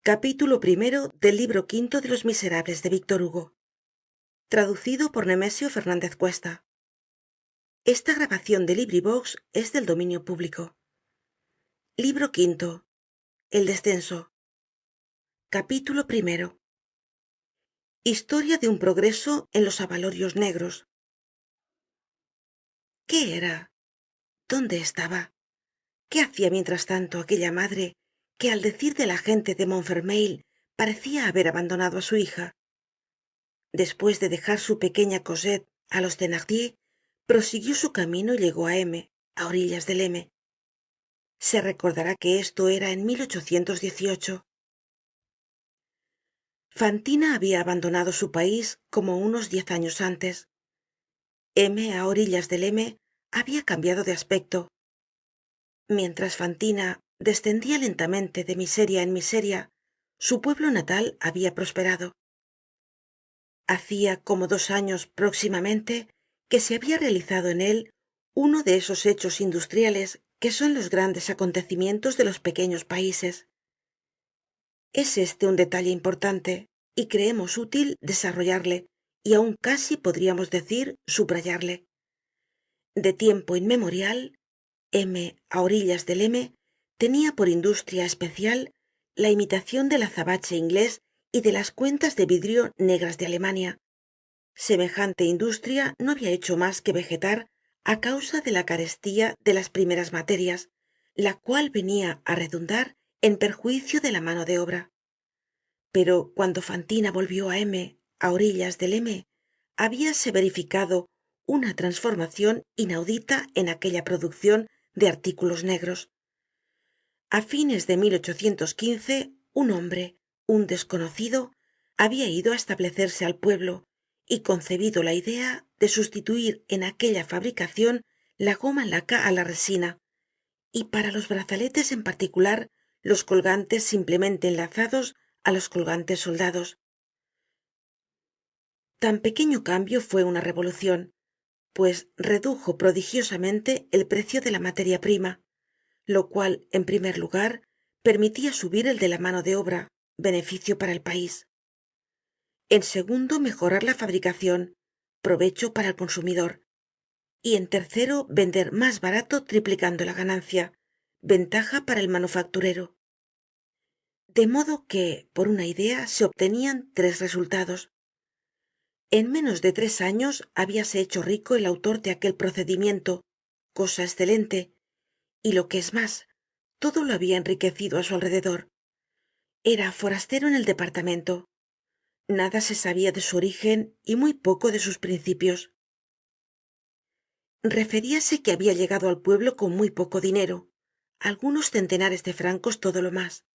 Capítulo primero del libro quinto de Los Miserables de Víctor Hugo. Traducido por Nemesio Fernández Cuesta. Es del dominio público. Libro quinto. El descenso. Capítulo primero. Historia de un progreso en los abalorios negros. ¿Qué era? ¿Dónde estaba? ¿Qué hacía mientras tanto aquella madre que, al decir de la gente de Montfermeil, parecía haber abandonado a su hija? Después de dejar su pequeña Cosette á los Thénardier, prosiguió su camino y llegó á M, á orillas del M. Se recordará que esto era en 1818. Fantina había abandonado su país como unos 10 años antes. M, á orillas del M, había cambiado de aspecto. Mientras Fantina descendía lentamente de miseria en miseria, su pueblo natal había prosperado. Hacía como 2 años próximamente que se había realizado en él uno de esos hechos industriales que son los grandes acontecimientos de los pequeños países. Es este un detalle importante, y creemos útil desarrollarle, y aun casi podríamos decir subrayarle. De tiempo inmemorial, M, á orillas del M, tenía por industria especial la imitación del azabache inglés y de las cuentas de vidrio negras de Alemania. Semejante industria no había hecho más que vegetar á causa de la carestía de las primeras materias, la cual venía á redundar en perjuicio de la mano de obra. Pero cuando Fantina volvió á M, á orillas del M, habíase verificado una transformación inaudita en aquella producción de artículos negros. A fines de 1815, un hombre, un desconocido, había ido á establecerse al pueblo y concebido la idea de sustituir en aquella fabricación la goma laca á la resina, y para los brazaletes en particular los colgantes simplemente enlazados á los colgantes soldados. Tan pequeño cambio fue una revolución, pues redujo prodigiosamente el precio de la materia prima, lo cual, en primer lugar, permitía subir el de la mano de obra, beneficio para el país. En segundo, mejorar la fabricación, provecho para el consumidor. Y en tercero, vender más barato triplicando la ganancia, ventaja para el manufacturero. De modo que, por una idea, se obtenían 3 resultados. En menos de 3 años habíase hecho rico el autor de aquel procedimiento, cosa excelente, y lo que es más, todo lo había enriquecido á su alrededor. Era forastero en el departamento. Nada se sabía de su origen y muy poco de sus principios. Referíase que había llegado al pueblo con muy poco dinero, algunos centenares de francos todo lo más.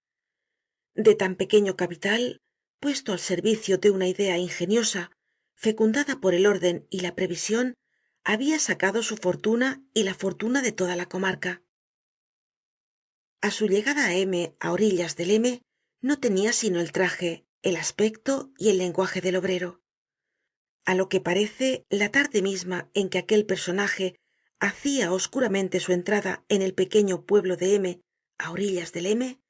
De tan pequeño capital, puesto al servicio de una idea ingeniosa, fecundada por el orden y la previsión, había sacado su fortuna y la fortuna de toda la comarca. A su llegada a M, á orillas del M, no tenía sino el traje, el aspecto y el lenguaje del obrero. A lo que parece, la tarde misma en que aquel personaje hacía oscuramente su entrada en el pequeño pueblo de M, á orillas del M,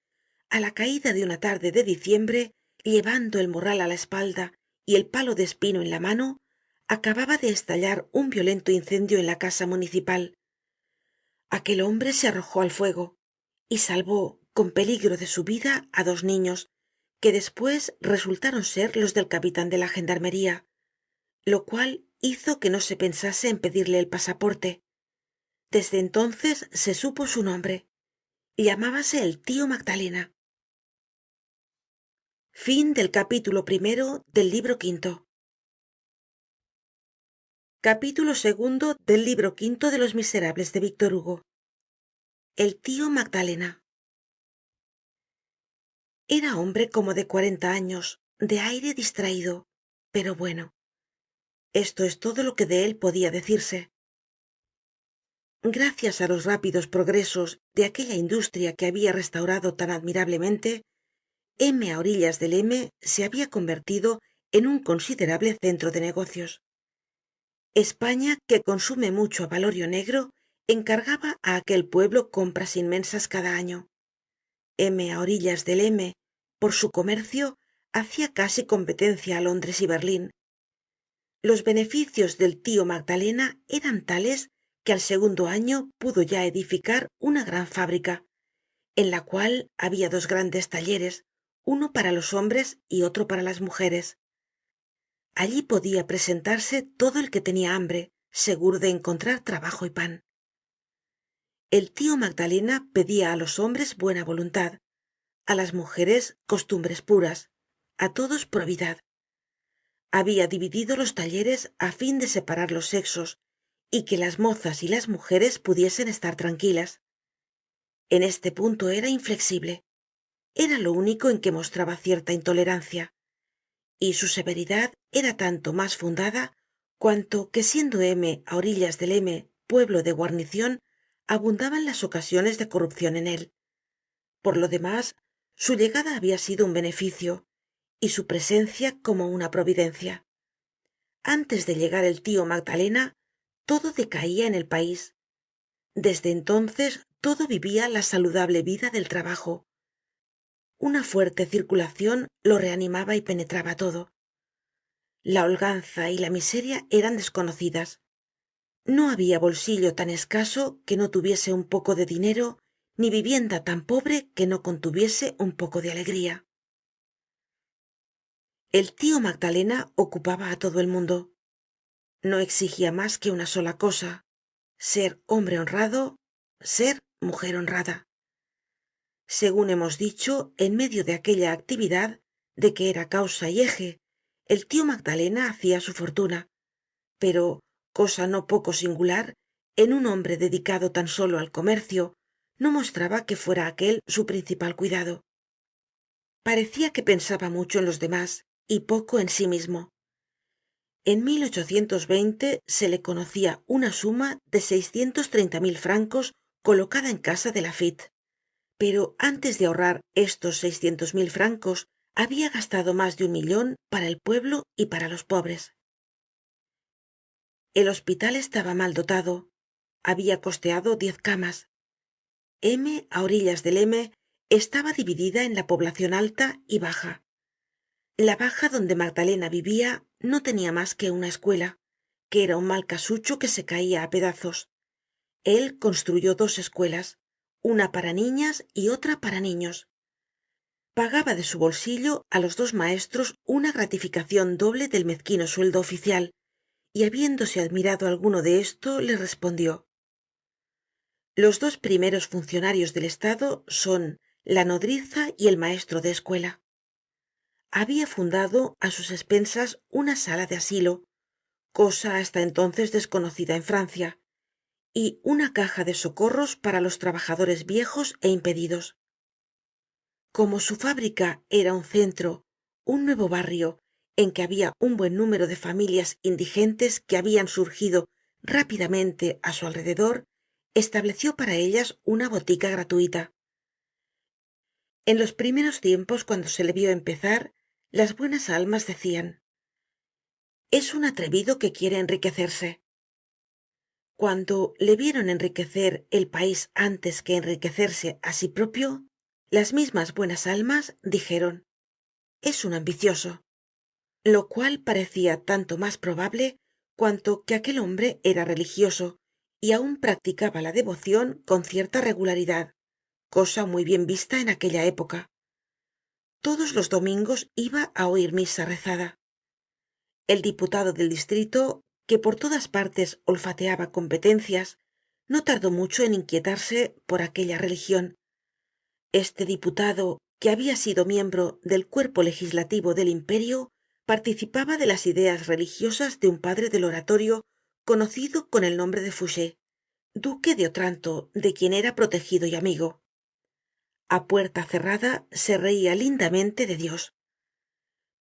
a la caída de una tarde de diciembre, llevando el morral á la espalda y el palo de espino en la mano, acababa de estallar un violento incendio en la casa municipal. Aquel hombre se arrojó al fuego y salvó con peligro de su vida á 2 niños, que después resultaron ser los del capitán de la gendarmería, lo cual hizo que no se pensase en pedirle el pasaporte. Desde entonces se supo su nombre. Llamábase el tío Magdalena. Fin del capítulo primero del libro quinto. Capítulo segundo del libro quinto de Los Miserables de Víctor Hugo. El tío Magdalena. Era hombre como de 40 años, de aire distraído, pero bueno. Esto es todo lo que de él podía decirse. Gracias á los rápidos progresos de aquella industria que había restaurado tan admirablemente, M, á orillas del M, se había convertido en un considerable centro de negocios. España, que consume mucho abalorio negro, encargaba á aquel pueblo compras inmensas cada año. M, á orillas del M, por su comercio, hacía casi competencia á Londres y Berlín. Los beneficios del tío Magdalena eran tales que al segundo año pudo ya edificar una gran fábrica, en la cual había dos grandes talleres, uno para los hombres y otro para las mujeres. Allí podía presentarse todo el que tenía hambre, seguro de encontrar trabajo y pan. El tío Magdalena pedía á los hombres buena voluntad, á las mujeres costumbres puras, á todos probidad. Había dividido los talleres á fin de separar los sexos y que las mozas y las mujeres pudiesen estar tranquilas. En este punto era inflexible. Era lo único en que mostraba cierta intolerancia, y su severidad era tanto más fundada cuanto que siendo M á orillas del M pueblo de guarnición, abundaban las ocasiones de corrupción en él. Por lo demás, su llegada había sido un beneficio y su presencia como una providencia. Antes de llegar el tío Magdalena, todo decaía en el país. Desde entonces todo vivía la saludable vida del trabajo. Una fuerte circulación lo reanimaba y penetraba todo. La holganza y la miseria eran desconocidas. No había bolsillo tan escaso que no tuviese un poco de dinero, ni vivienda tan pobre que no contuviese un poco de alegría. El tío Magdalena ocupaba a todo el mundo. No exigía más que una sola cosa: ser hombre honrado, ser mujer honrada. Según hemos dicho, en medio de aquella actividad, de que era causa y eje, el tío Magdalena hacía su fortuna, pero, cosa no poco singular, en un hombre dedicado tan solo al comercio, no mostraba que fuera aquel su principal cuidado. Parecía que pensaba mucho en los demás y poco en sí mismo. En se le conocía una suma de 630.000 francos colocada en casa de Laffitte, pero antes de ahorrar estos 600.000 francos había gastado más de 1 millón para el pueblo y para los pobres. El hospital estaba mal dotado, había costeado 10 camas. M á orillas del M estaba dividida en la población alta y baja. La baja, donde Magdalena vivía, no tenía más que una escuela, que era un mal casucho que se caía á pedazos. Él construyó 2 escuelas, una para niñas y otra para niños. Pagaba de su bolsillo á los 2 maestros una gratificación doble del mezquino sueldo oficial, y habiéndose admirado alguno de esto, le respondió: los 2 primeros funcionarios del Estado son la nodriza y el maestro de escuela. Había fundado á sus expensas una sala de asilo, cosa hasta entonces desconocida en Francia, y una caja de socorros para los trabajadores viejos é impedidos. Como su fábrica era un centro, un nuevo barrio, en que había un buen número de familias indigentes que habían surgido rápidamente á su alrededor, estableció para ellas una botica gratuita. En los primeros tiempos, cuando se le vió empezar, las buenas almas decían: es un atrevido que quiere enriquecerse. Cuando le vieron enriquecer el país antes que enriquecerse a sí propio, las mismas buenas almas dijeron: es un ambicioso. Lo cual parecía tanto más probable cuanto que aquel hombre era religioso y aun practicaba la devocion con cierta regularidad, cosa muy bien vista en aquella época. Todos los domingos iba á oir misa rezada. El diputado del distrito, que por todas partes olfateaba competencias, no tardó mucho en inquietarse por aquella religión. Este diputado, que había sido miembro del cuerpo legislativo del imperio, participaba de las ideas religiosas de un padre del oratorio conocido con el nombre de Fouché, duque de Otranto, de quien era protegido y amigo. A puerta cerrada se reía lindamente de Dios.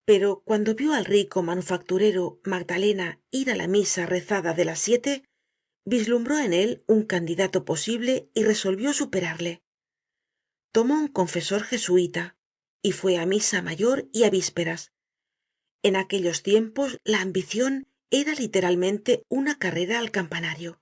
Pero cuando vió al rico manufacturero Magdalena ir á la misa rezada de las 7, vislumbró en él un candidato posible y resolvió superarle. Tomó un confesor jesuita y fué á misa mayor y á vísperas. En aquellos tiempos la ambición era literalmente una carrera al campanario.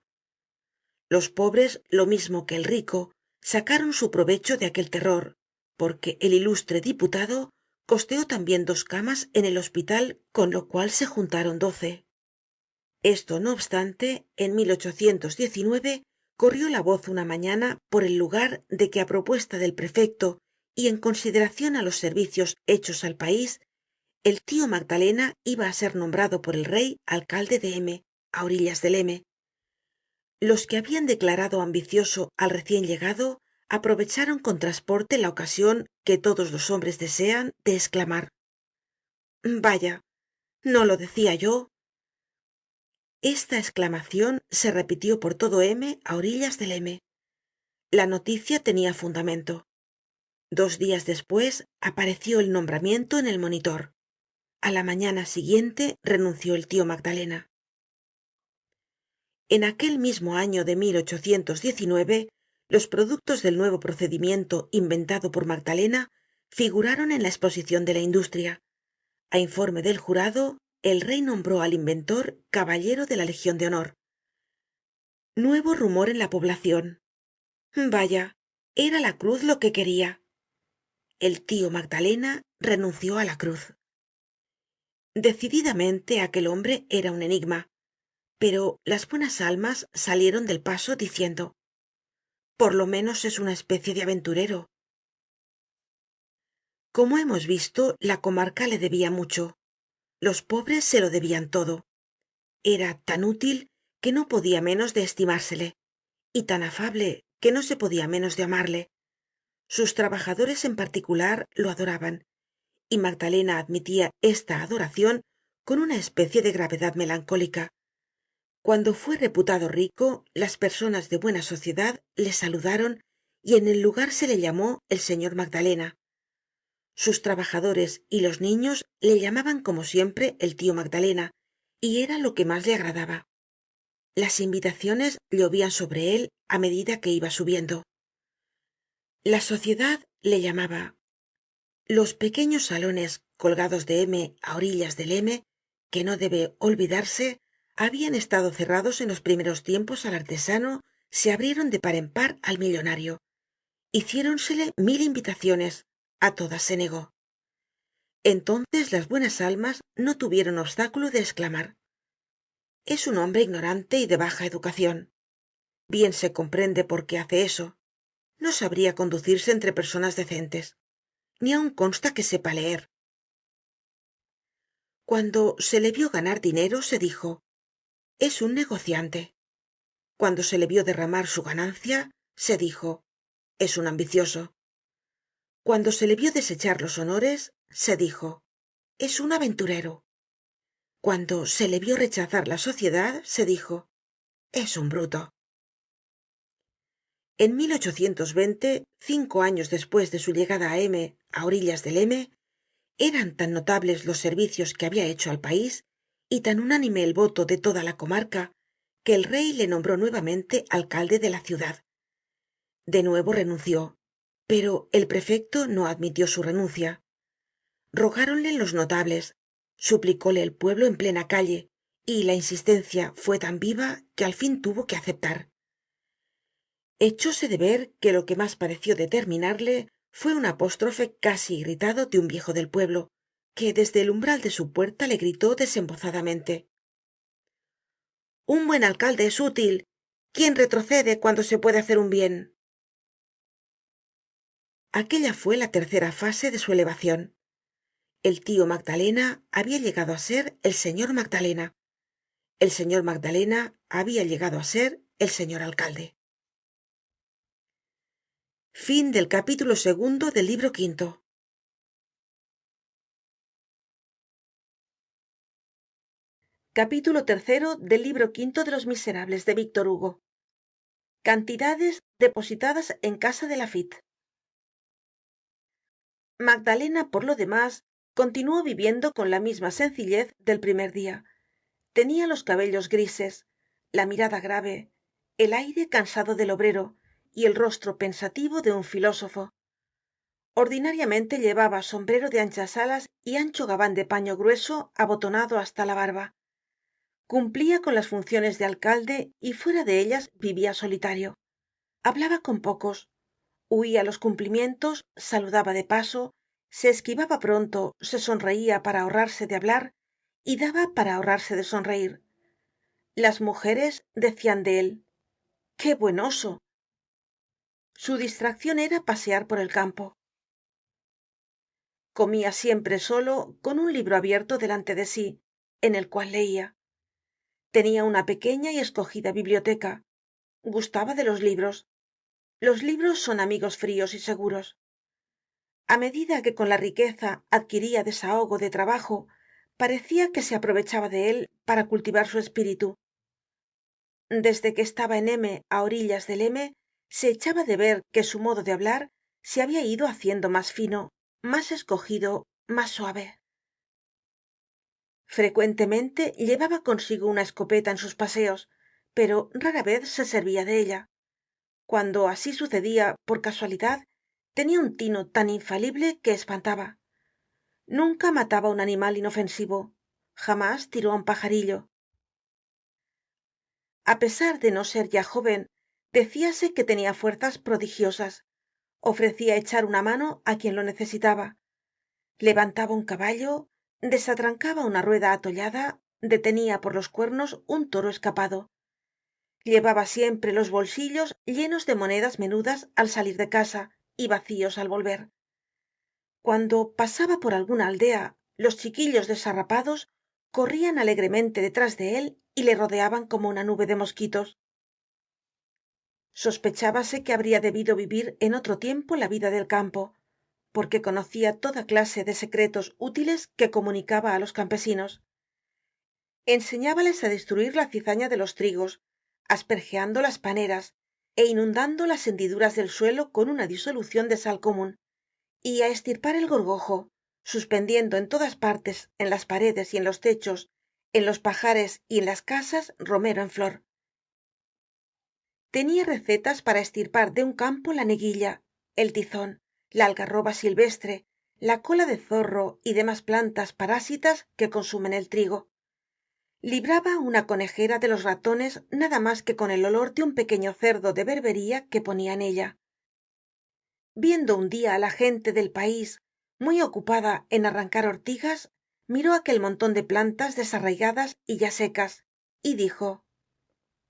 Los pobres, lo mismo que el rico, sacaron su provecho de aquel terror, porque el ilustre diputado costeó también 2 camas en el hospital, con lo cual se juntaron 12. Esto no obstante, en corrió la voz una mañana por el lugar de que, a propuesta del prefecto y en consideración á los servicios hechos al país, el tío Magdalena iba á ser nombrado por el rey alcalde de m, á orillas del m. Los que habían declarado ambicioso al recién llegado aprovecharon con trasporte la ocasión que todos los hombres desean de exclamar: vaya, no lo decia yo. Esta exclamación se repitió por todo m á orillas del m. La noticia tenía fundamento. 2 días después apareció el nombramiento en el monitor. A la mañana siguiente renunció el tío Magdalena. En aquel mismo año de los productos del nuevo procedimiento inventado por Magdalena figuraron en la exposición de la industria. A informe del jurado, el rey nombró al inventor caballero de la Legión de Honor. Nuevo rumor en la población. Vaya, era la cruz lo que quería. El tío Magdalena renunció a la cruz. Decididamente aquel hombre era un enigma, pero las buenas almas salieron del paso diciendo: por lo menos es una especie de aventurero. Como hemos visto, la comarca le debía mucho. Los pobres se lo debían todo. Era tan útil que no podía menos de estimársele, y tan afable que no se podía menos de amarle. Sus trabajadores en particular lo adoraban, y Magdalena admitía esta adoración con una especie de gravedad melancólica. Cuando fue reputado rico, las personas de buena sociedad le saludaron y en el lugar se le llamó el señor Magdalena. Sus trabajadores y los niños le llamaban como siempre el tío Magdalena, y era lo que más le agradaba. Las invitaciones llovían sobre él a medida que iba subiendo. La sociedad le llamaba. Los pequeños salones colgados de m á orillas del m, que no debe olvidarse, habían estado cerrados en los primeros tiempos al artesano, se abrieron de par en par al millonario. Hiciéronsele 1000 invitaciones, a todas se negó. Entonces las buenas almas no tuvieron obstáculo de exclamar: es un hombre ignorante y de baja educación. Bien se comprende por qué hace eso. No sabría conducirse entre personas decentes. Ni aun consta que sepa leer. Cuando se le vio ganar dinero, se dijo: es un negociante. Cuando se le vio derramar su ganancia, se dijo: es un ambicioso. Cuando se le vio desechar los honores, se dijo: es un aventurero. Cuando se le vio rechazar la sociedad, se dijo: es un bruto. En 5 años después de su llegada a m, á orillas del m, eran tan notables los servicios que había hecho al país y tan unánime el voto de toda la comarca, que el rey le nombró nuevamente alcalde de la ciudad. De nuevo renunció, pero el prefecto no admitió su renuncia. Rogáronle los notables, suplicóle el pueblo en plena calle, y la insistencia fue tan viva que al fin tuvo que aceptar. Echóse de ver que lo que más pareció determinarle fue un apóstrofe casi irritado de un viejo del pueblo, que desde el umbral de su puerta le gritó desembozadamente: un buen alcalde es útil. ¿Quién retrocede cuando se puede hacer un bien? Aquella fue la tercera fase de su elevación. El tío Magdalena había llegado á ser el señor Magdalena. El señor Magdalena había llegado á ser el señor alcalde. Fin del capítulo 2 del libro quinto. Capítulo 3 del libro quinto de los Miserables de Víctor Hugo. Cantidades depositadas en casa de Laffitte. Magdalena, por lo demás, continuó viviendo con la misma sencillez del primer día. Tenía los cabellos grises, la mirada grave, el aire cansado del obrero y el rostro pensativo de un filósofo. Ordinariamente llevaba sombrero de anchas alas y ancho gabán de paño grueso abotonado hasta la barba. Cumplía con las funciones de alcalde y fuera de ellas vivía solitario. Hablaba con pocos. huía los cumplimientos, saludaba de paso, se esquivaba pronto, se sonreía para ahorrarse de hablar y daba para ahorrarse de sonreir. Las mujeres decían de él: qué buen oso. Su distracción era pasear por el campo. Comía siempre solo, con un libro abierto delante de sí, en el cual leía. Tenía una pequeña y escogida biblioteca. Gustaba de los libros. Los libros son amigos fríos y seguros. A medida que con la riqueza adquiría desahogo de trabajo, parecía que se aprovechaba de él para cultivar su espíritu. Desde que estaba en m á orillas del m se echaba de ver que su modo de hablar se había ido haciendo más fino, más escogido, más suave. Frecuentemente llevaba consigo una escopeta en sus paseos, pero rara vez se servia de ella. Cuando así sucedia por casualidad, tenia un tino tan infalible que espantaba. Nunca mataba un animal inofensivo, jamás tiró a un pajarillo. A pesar de no ser ya joven, decíase que tenia fuerzas prodigiosas. Ofrecia echar una mano á quien lo necesitaba. Levantaba un caballo, desatrancaba una rueda atollada, detenia por los cuernos un toro escapado. Llevaba siempre los bolsillos llenos de monedas menudas al salir de casa y vacíos al volver. Cuando pasaba por alguna aldea, los chiquillos desarrapados corrían alegremente detrás de él y le rodeaban como una nube de mosquitos. Sospechábase que habría debido vivir en otro tiempo la vida del campo, porque conocía toda clase de secretos útiles que comunicaba á los campesinos. Enseñábales á destruir la cizaña de los trigos, asperjeando las paneras é inundando las hendiduras del suelo con una disolucion de sal comun, y á estirpar el gorgojo, suspendiendo en todas partes, en las paredes y en los techos, en los pajares y en las casas, romero en flor. Tenia recetas para estirpar de un campo la neguilla, el tizon, la algarroba silvestre, la cola de zorro y demás plantas parásitas que consumen el trigo. Libraba una conejera de los ratones nada más que con el olor de un pequeño cerdo de berbería que ponia en ella. Viendo un dia á la gente del país muy ocupada en arrancar ortigas, miró aquel monton de plantas desarraigadas y ya secas, y dijo: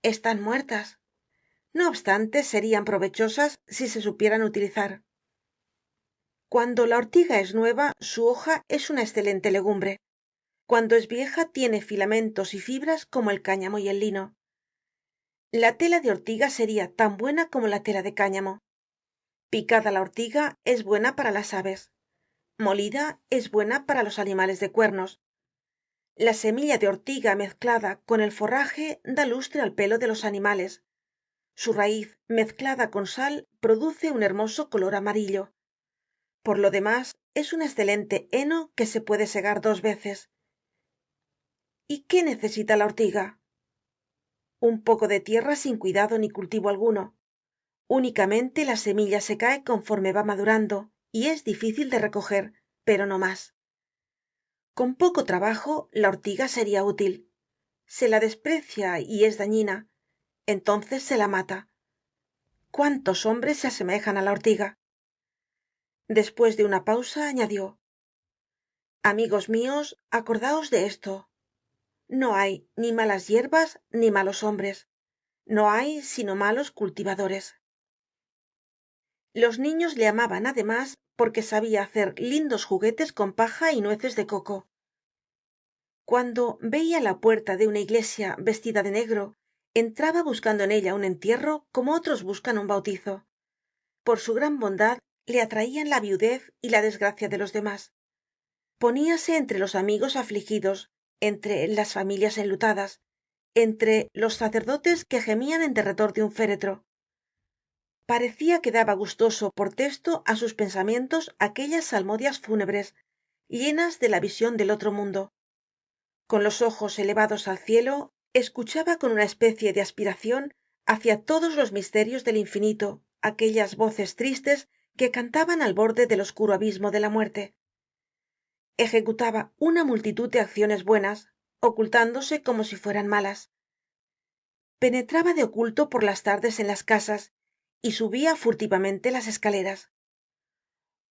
están muertas. No obstante, serian provechosas si se supieran utilizar. Cuando la ortiga es nueva, su hoja es una escelente legumbre. Cuando es vieja, tiene filamentos y fibras como el cáñamo y el lino. La tela de ortiga seria tan buena como la tela de cáñamo. Picada la ortiga es buena para las aves. Molida es buena para los animales de cuernos. La semilla de ortiga mezclada con el forraje da lustre al pelo de los animales. Su raíz mezclada con sal produce un hermoso color amarillo. Por lo demás, es un excelente heno que se puede segar 2 veces. ¿Y qué necesita la ortiga? Un poco de tierra sin cuidado ni cultivo alguno. Únicamente la semilla se cae conforme va madurando y es difícil de recoger, pero no más. Con poco trabajo la ortiga seria útil. Se la desprecia y es dañina, entonces se la mata. ¿Cuántos hombres se asemejan á la ortiga? Después de una pausa añadió: amigos mios, acordaos de esto. No hay ni malas hierbas ni malos hombres. No hay sino malos cultivadores. Los niños le amaban además porque sabia hacer lindos juguetes con paja y nueces de coco. Cuando veia la puerta de una iglesia vestida de negro, entraba buscando en ella un entierro como otros buscan un bautizo. Por su gran bondad le atraian la viudez y la desgracia de los demás. Poníase entre los amigos afligidos, entre las familias enlutadas, entre los sacerdotes que gemían en derredor de un féretro. Parecia que daba gustoso por testo á sus pensamientos aquellas salmodias fúnebres, llenas de la vision del otro mundo. Con los ojos elevados al cielo, escuchaba con una especie de aspiracion hacia todos los misterios del infinito aquellas voces tristes que cantaban al borde del oscuro abismo de la muerte. Ejecutaba una multitud de acciones buenas, ocultándose como si fueran malas. Penetraba de oculto por las tardes en las casas y subía furtivamente las escaleras.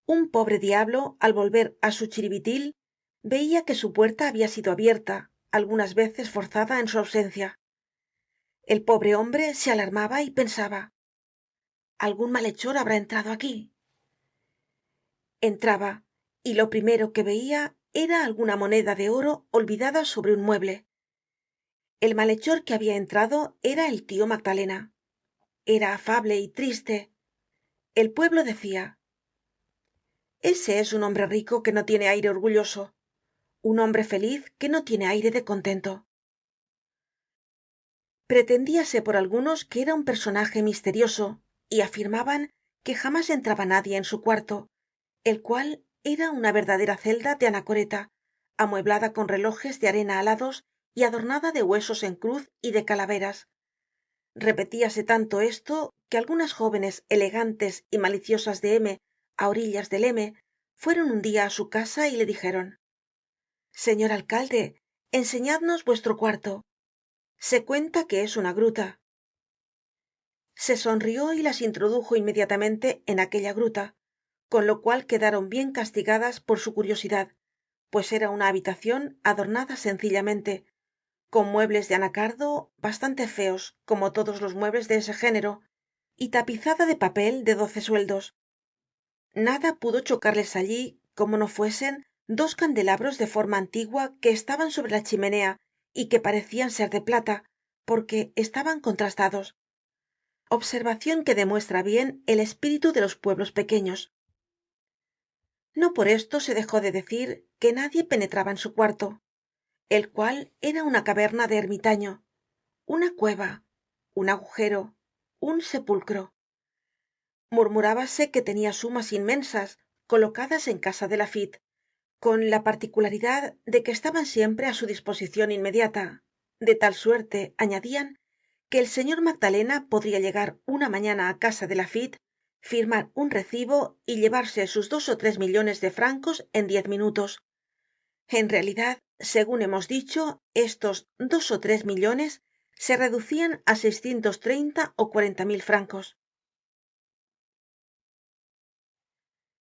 Un pobre diablo, al volver á su chiribitil, veia que su puerta habia sido abierta, algunas veces forzada en su ausencia. El pobre hombre se alarmaba y pensaba: algun malhechor habrá entrado aquí. Entraba, y lo primero que veia era alguna moneda de oro olvidada sobre un mueble. El malhechor que habia entrado era el tio Magdalena. Era afable y triste. El pueblo decia: ese es un hombre rico que no tiene aire orgulloso, un hombre feliz que no tiene aire de contento. Pretendíase por algunos que era un personaje misterioso, y afirmaban que jamás entraba nadie en su cuarto, el cual era una verdadera celda de anacoreta, amueblada con relojes de arena alados y adornada de huesos en cruz y de calaveras. Repetíase tanto esto que algunas jóvenes elegantes y maliciosas de m á orillas del m fueron un día á su casa y le dijeron: señor alcalde, enseñadnos vuestro cuarto. Se cuenta que es una gruta. Se sonrió y las introdujo inmediatamente en aquella gruta, con lo cual quedaron bien castigadas por su curiosidad, pues era una habitacion adornada sencillamente, con muebles de anacardo bastante feos como todos los muebles de ese género, y tapizada de papel de 12 sueldos. Nada pudo chocarles allí como no fuesen dos candelabros de forma antigua que estaban sobre la chimenea y que parecían ser de plata, porque estaban contrastados. Observacion que demuestra bien el espíritu de los pueblos pequeños. No por esto se dejó de decir que nadie penetraba en su cuarto, el cual era una caverna de ermitaño, una cueva, un agujero, un sepulcro. Murmurábase que tenia sumas inmensas colocadas en casa de Laffitte, con la particularidad de que estaban siempre á su disposicion inmediata, de tal suerte, añadian, que el señor Magdalena podria llegar una mañana á casa de Laffitte, firmar un recibo y llevarse sus 2 ó 3 millones de francos en 10 minutos. En realidad, segun hemos dicho, estos 2 ó 3 millones se reducian á 630 ó 40 mil francos.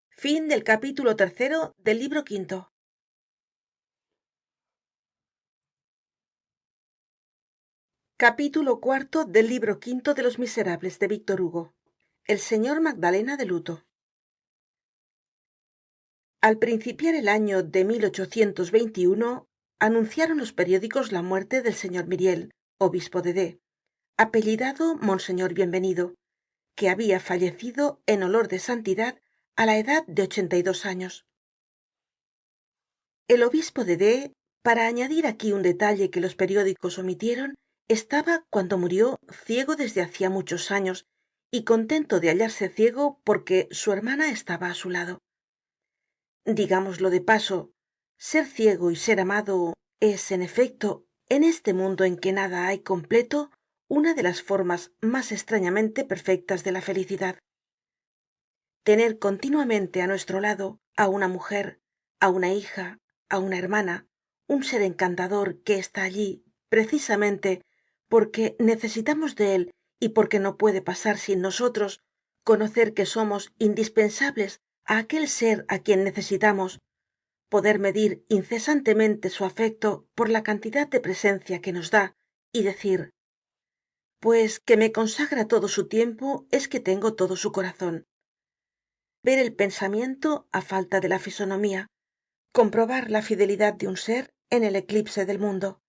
Fin del capítulo 3 del libro quinto. Capítulo cuarto del libro quinto de Los Miserables de Víctor Hugo. El señor Magdalena de luto. Al principiar el año de anunciaron los periódicos la muerte del señor Myriel, obispo de D, apellidado Monseñor Bienvenido, que había fallecido en olor de santidad á la edad de 82 años. El obispo de D, para añadir aquí un detalle que los periódicos omitieron, estaba, cuando murió, ciego desde hacía muchos años y contento de hallarse ciego porque su hermana estaba á su lado. Digámoslo de paso, ser ciego y ser amado es, en efecto, en este mundo en que nada hay completo, una de las formas más extrañamente perfectas de la felicidad. Tener continuamente á nuestro lado á una mujer, á una hija, a una hermana, un ser encantador que está allí precisamente porque necesitamos de él y porque no puede pasar sin nosotros, conocer que somos indispensables á aquel ser á quien necesitamos, poder medir incesantemente su afecto por la cantidad de presencia que nos da y decir: pues que me consagra todo su tiempo es que tengo todo su corazón. Ver el pensamiento á falta de la fisonomía, comprobar la fidelidad de un ser en el eclipse del mundo,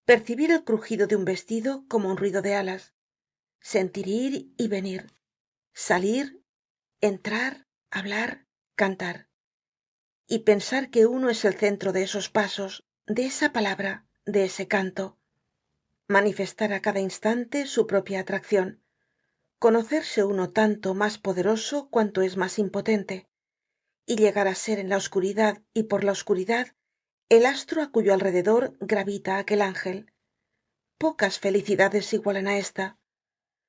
percibir el crujido de un vestido como un ruido de alas, sentir ir y venir, salir, entrar, hablar, cantar, y pensar que uno es el centro de esos pasos, de esa palabra, de ese canto, manifestar a cada instante su propia atraccion, conocerse uno tanto más poderoso cuanto es más impotente, y llegar á ser en la oscuridad y por la oscuridad el astro á cuyo alrededor gravita aquel ángel. Pocas felicidades igualan á esta.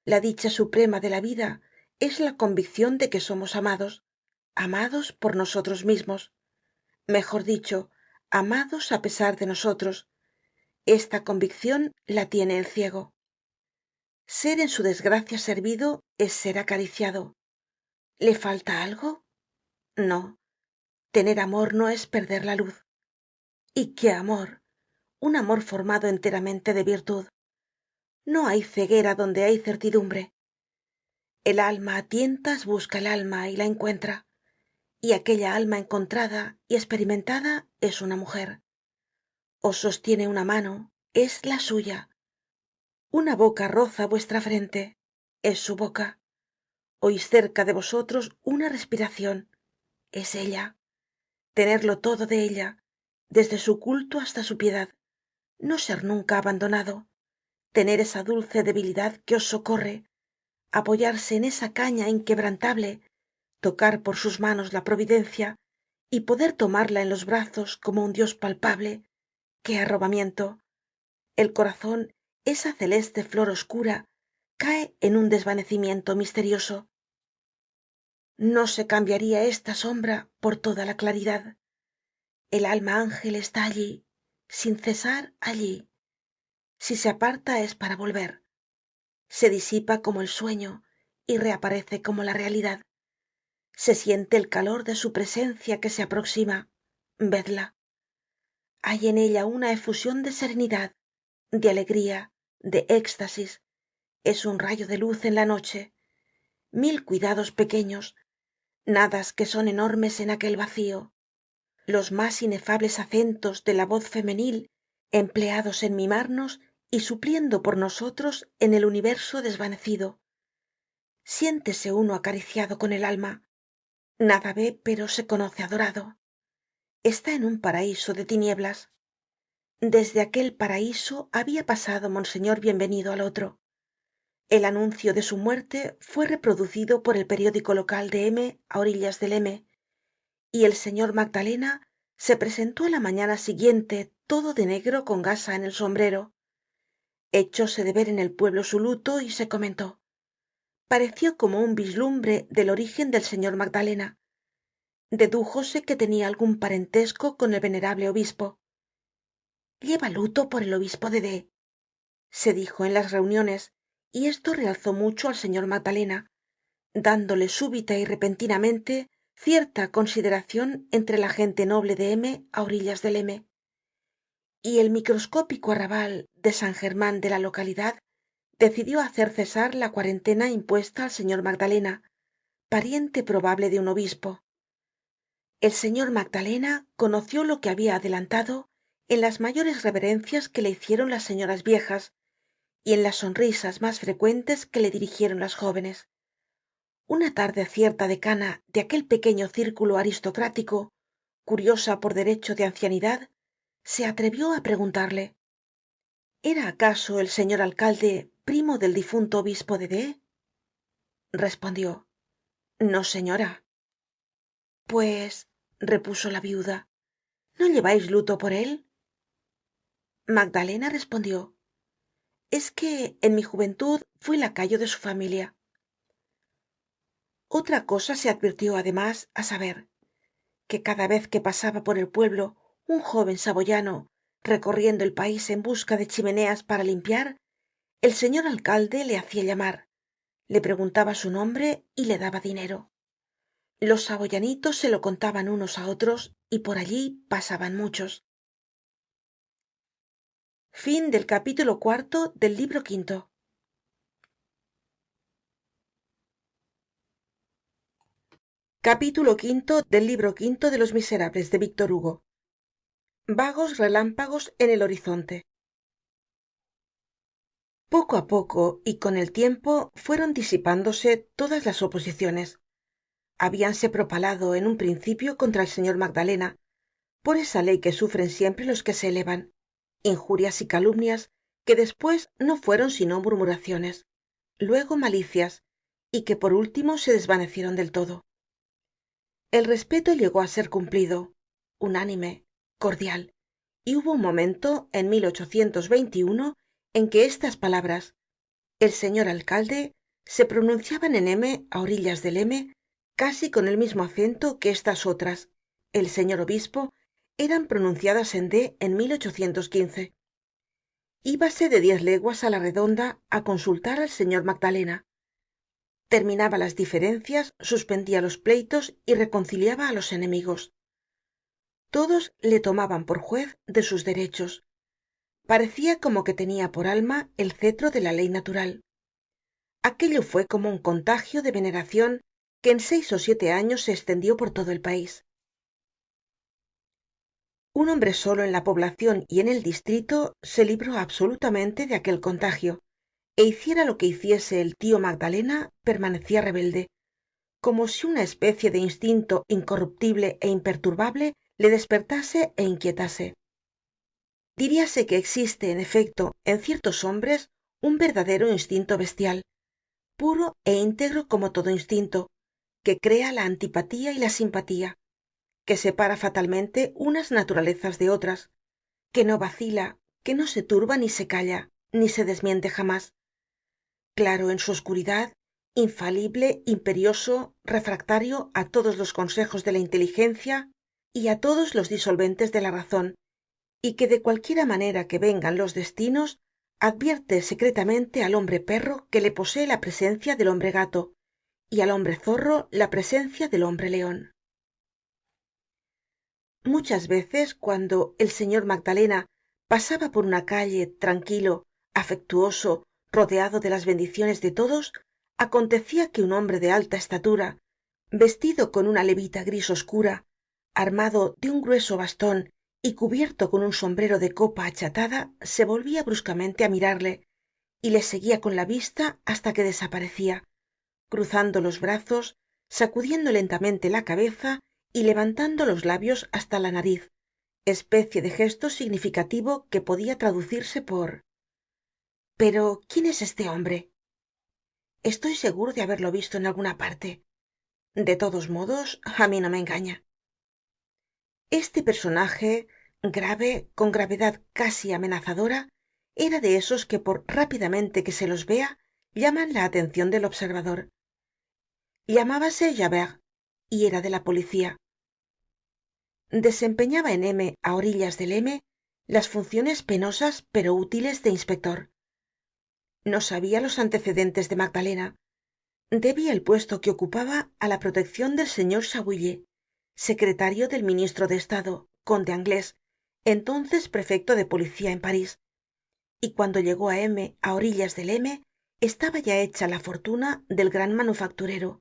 La dicha suprema de la vida es la conviccion de que somos amados, amados por nosotros mismos, mejor dicho, amados á pesar de nosotros. Esta conviccion la tiene el ciego. Ser en su desgracia servido es ser acariciado. ¿Le falta algo? No. Tener amor no es perder la luz. ¿Y qué amor? Un amor formado enteramente de virtud. No hay ceguera donde hay certidumbre. El alma a tientas busca el alma y la encuentra, y aquella alma encontrada y experimentada es una mujer. Os sostiene una mano, es la suya. Una boca roza vuestra frente, es su boca. Oís cerca de vosotros una respiración, es ella. Tenerlo todo de ella, desde su culto hasta su piedad, no ser nunca abandonado, tener esa dulce debilidad que os socorre, apoyarse en esa caña inquebrantable, tocar por sus manos la providencia y poder tomarla en los brazos como un dios palpable. ¡Qué arrobamiento! El corazón, esa celeste flor oscura, cae en un desvanecimiento misterioso. No se cambiaría esta sombra por toda la claridad. El alma ángel está allí, sin cesar allí. Si se aparta es para volver. Se disipa como el sueño y reaparece como la realidad. Se siente el calor de su presencia que se aproxima. Vedla. Hay en ella una efusión de serenidad, de alegría, de éxtasis. Es un rayo de luz en la noche. Mil cuidados pequeños, nadas que son enormes en aquel vacío. Los más inefables acentos de la voz femenil empleados en mimarnos y supliendo por nosotros en el universo desvanecido. Siéntese uno acariciado con el alma. Nada ve, pero se conoce adorado. Está en un paraíso de tinieblas. Desde aquel paraíso había pasado monseñor Bienvenido al otro. El anuncio de su muerte fue reproducido por el periódico local de M á orillas del M, y el señor Magdalena se presentó á la mañana siguiente todo de negro con gasa en el sombrero. Echóse de ver en el pueblo su luto y se comentó. Pareció como un vislumbre del origen del señor Magdalena. Dedújose que tenía algún parentesco con el venerable obispo. Lleva luto por el obispo de D, se dijo en las reuniones, y esto realzó mucho al señor Magdalena, dándole súbita y repentinamente cierta consideración entre la gente noble de M á orillas del M. Y el microscópico arrabal de San Germán de la localidad decidió hacer cesar la cuarentena impuesta al señor Magdalena, pariente probable de un obispo. El señor Magdalena conoció lo que había adelantado en las mayores reverencias que le hicieron las señoras viejas y en las sonrisas más frecuentes que le dirigieron las jóvenes. Una tarde cierta decana de aquel pequeño círculo aristocrático, curiosa por derecho de ancianidad, se atrevió á preguntarle: ¿era acaso el señor alcalde primo del difunto obispo de D? Respondió: no, señora. Pues, repuso la viuda, ¿no lleváis luto por él? Magdalena respondió: es que en mi juventud fui lacayo de su familia. Otra cosa se advirtió además, á saber, que cada vez que pasaba por el pueblo un joven saboyano recorriendo el país en busca de chimeneas para limpiar, el señor alcalde le hacia llamar, le preguntaba su nombre y le daba dinero. Los saboyanitos se lo contaban unos á otros y por allí pasaban muchos. Fin del capítulo 4 del libro 5. Capítulo 5 del libro 5 de Los Miserables de Víctor Hugo. Vagos relámpagos en el horizonte. Poco a poco y con el tiempo fueron disipándose todas las oposiciones. Habíanse propalado en un principio contra el señor Magdalena, por esa ley que sufren siempre los que se elevan, injurias y calumnias que después no fueron sino murmuraciones, luego malicias, y que por último se desvanecieron del todo. El respeto llegó á ser cumplido, unánime, cordial, y hubo un momento en en que estas palabras: el señor alcalde, se pronunciaban en M á orillas del M casi con el mismo acento que estas otras: el señor obispo, eran pronunciadas en D en íbase de 10 leguas á la redonda á consultar al señor Magdalena. Terminaba las diferencias, suspendía los pleitos y reconciliaba á los enemigos. Todos le tomaban por juez de sus derechos. Parecía como que tenía por alma el cetro de la ley natural. Aquello fue como un contagio de veneración que en 6 ó 7 años se extendió por todo el país. Un hombre solo en la poblacion y en el distrito se libró absolutamente de aquel contagio, é hiciera lo que hiciese el tio Magdalena, permanecia rebelde, como si una especie de instinto incorruptible é imperturbable le despertase é inquietase. Diríase que existe en efecto en ciertos hombres un verdadero instinto bestial, puro é íntegro como todo instinto, que crea la antipatía y la simpatía, que separa fatalmente unas naturalezas de otras, que no vacila, que no se turba ni se calla, ni se desmiente jamás. Claro en su oscuridad, infalible, imperioso, refractario á todos los consejos de la inteligencia y á todos los disolventes de la razón, y que de cualquiera manera que vengan los destinos, advierte secretamente al hombre perro que le posee la presencia del hombre gato, y al hombre zorro la presencia del hombre león. Muchas veces cuando el señor Magdalena pasaba por una calle tranquilo, afectuoso, rodeado de las bendiciones de todos, acontecia que un hombre de alta estatura, vestido con una levita gris oscura, armado de un grueso baston y cubierto con un sombrero de copa achatada, se volvia bruscamente á mirarle y le seguia con la vista hasta que desaparecia, cruzando los brazos, sacudiendo lentamente la cabeza y levantando los labios hasta la nariz, especie de gesto significativo que podia traducirse por: pero quién es este hombre? Estoy seguro de haberlo visto en alguna parte. De todos modos, á mí no me engaña. Este personaje, grave, con gravedad casi amenazadora, era de esos que por rápidamente que se los vea llaman la atencion del observador. Llamábase Javert y era de la policía. Desempeñaba en M, á orillas del M, las funciones penosas pero útiles de inspector. No sabia los antecedentes de Magdalena. Debia el puesto que ocupaba á la proteccion del señor Chabouillet, secretario del ministro de estado, conde anglés, entonces prefecto de policía en París. Y cuando llegó á M, á orillas del M, estaba ya hecha la fortuna del gran manufacturero,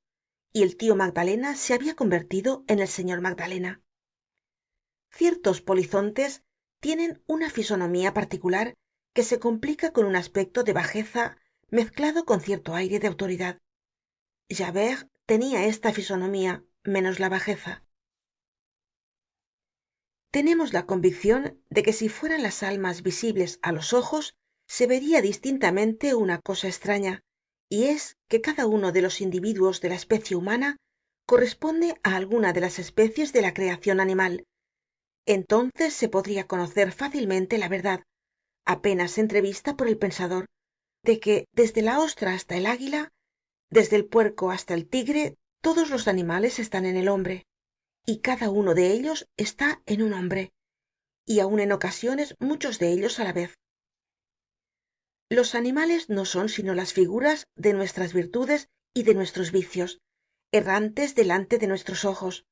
y el tio Magdalena se habia convertido en el señor Magdalena. Ciertos polizontes tienen una fisonomía particular que se complica con un aspecto de bajeza mezclado con cierto aire de autoridad. Javert tenia esta fisonomía menos la bajeza. Tenemos la conviccion de que si fueran las almas visibles á los ojos, se veria distintamente una cosa extraña, y es que cada uno de los individuos de la especie humana corresponde á alguna de las especies de la creacion animal. Entonces se podría conocer fácilmente la verdad, apenas entrevista por el pensador, de que desde la ostra hasta el águila, desde el puerco hasta el tigre, todos los animales están en el hombre, y cada uno de ellos está en un hombre, y aun en ocasiones muchos de ellos á la vez. Los animales no son sino las figuras de nuestras virtudes y de nuestros vicios, errantes delante de nuestros ojos,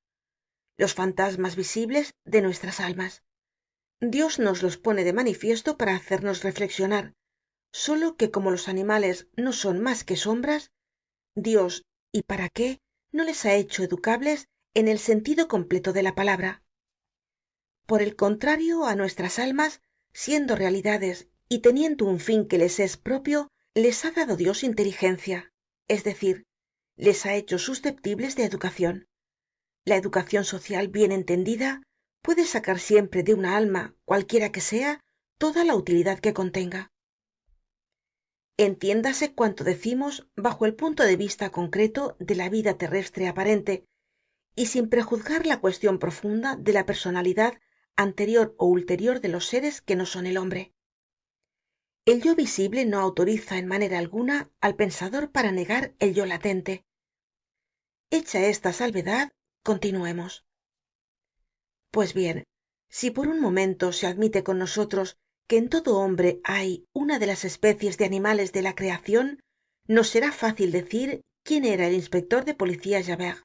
los fantasmas visibles de nuestras almas. Dios nos los pone de manifiesto para hacernos reflexionar, solo que como los animales no son más que sombras, Dios, ¿y para qué?, no les ha hecho educables en el sentido completo de la palabra. Por el contrario, á nuestras almas, siendo realidades y teniendo un fin que les es propio, les ha dado Dios inteligencia, es decir, les ha hecho susceptibles de educación. La educación social bien entendida puede sacar siempre de una alma, cualquiera que sea, toda la utilidad que contenga. Entiéndase cuanto decimos bajo el punto de vista concreto de la vida terrestre aparente, y sin prejuzgar la cuestión profunda de la personalidad anterior ó ulterior de los seres que no son el hombre. El yo visible no autoriza en manera alguna al pensador para negar el yo latente. Hecha esta salvedad, continuemos. Pues bien, si por un momento se admite con nosotros que en todo hombre hay una de las especies de animales de la creacion, nos será fácil decir quién era el inspector de policía Javert.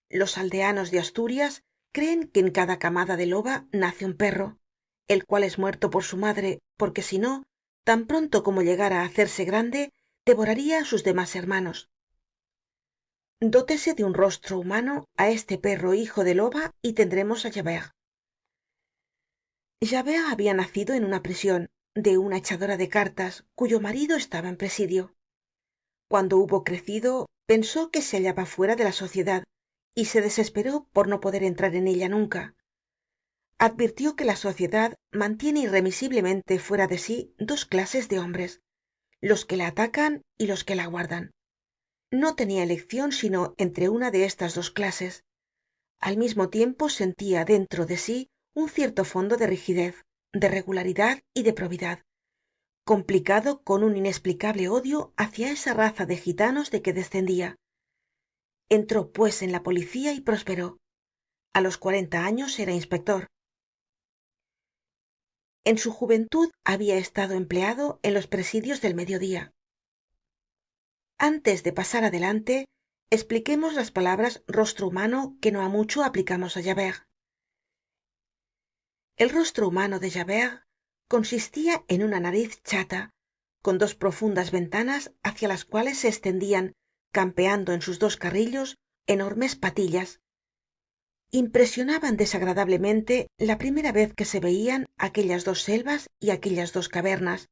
Los aldeanos de Asturias creen que en cada camada de loba nace un perro, el cual es muerto por su madre, porque si no, tan pronto como llegara á hacerse grande, devoraría á sus demás hermanos. Dótese de un rostro humano á este perro hijo de loba y tendremos á Javert. Javert había nacido en una prision de una echadora de cartas cuyo marido estaba en presidio. Cuando hubo crecido, pensó que se hallaba fuera de la sociedad y se desesperó por no poder entrar en ella nunca. Advirtió que la sociedad mantiene irremisiblemente fuera de sí dos clases de hombres, los que la atacan y los que la guardan. No tenía eleccion sino entre una de estas dos clases. Al mismo tiempo sentía dentro de sí un cierto fondo de rigidez, de regularidad y de probidad, complicado con un inexplicable odio hacia esa raza de gitanos de que descendia. Entró pues en la policía y prosperó. A los 40 años era inspector. En su juventud había estado empleado en los presidios del mediodía. Antes de pasar adelante, expliquemos las palabras rostro humano que no ha mucho aplicamos á Javert. El rostro humano de Javert consistia en una nariz chata, con dos profundas ventanas hacia las cuales se estendian, campeando en sus dos carrillos, enormes patillas. Impresionaban desagradablemente la primera vez que se veian aquellas dos selvas y aquellas dos cavernas.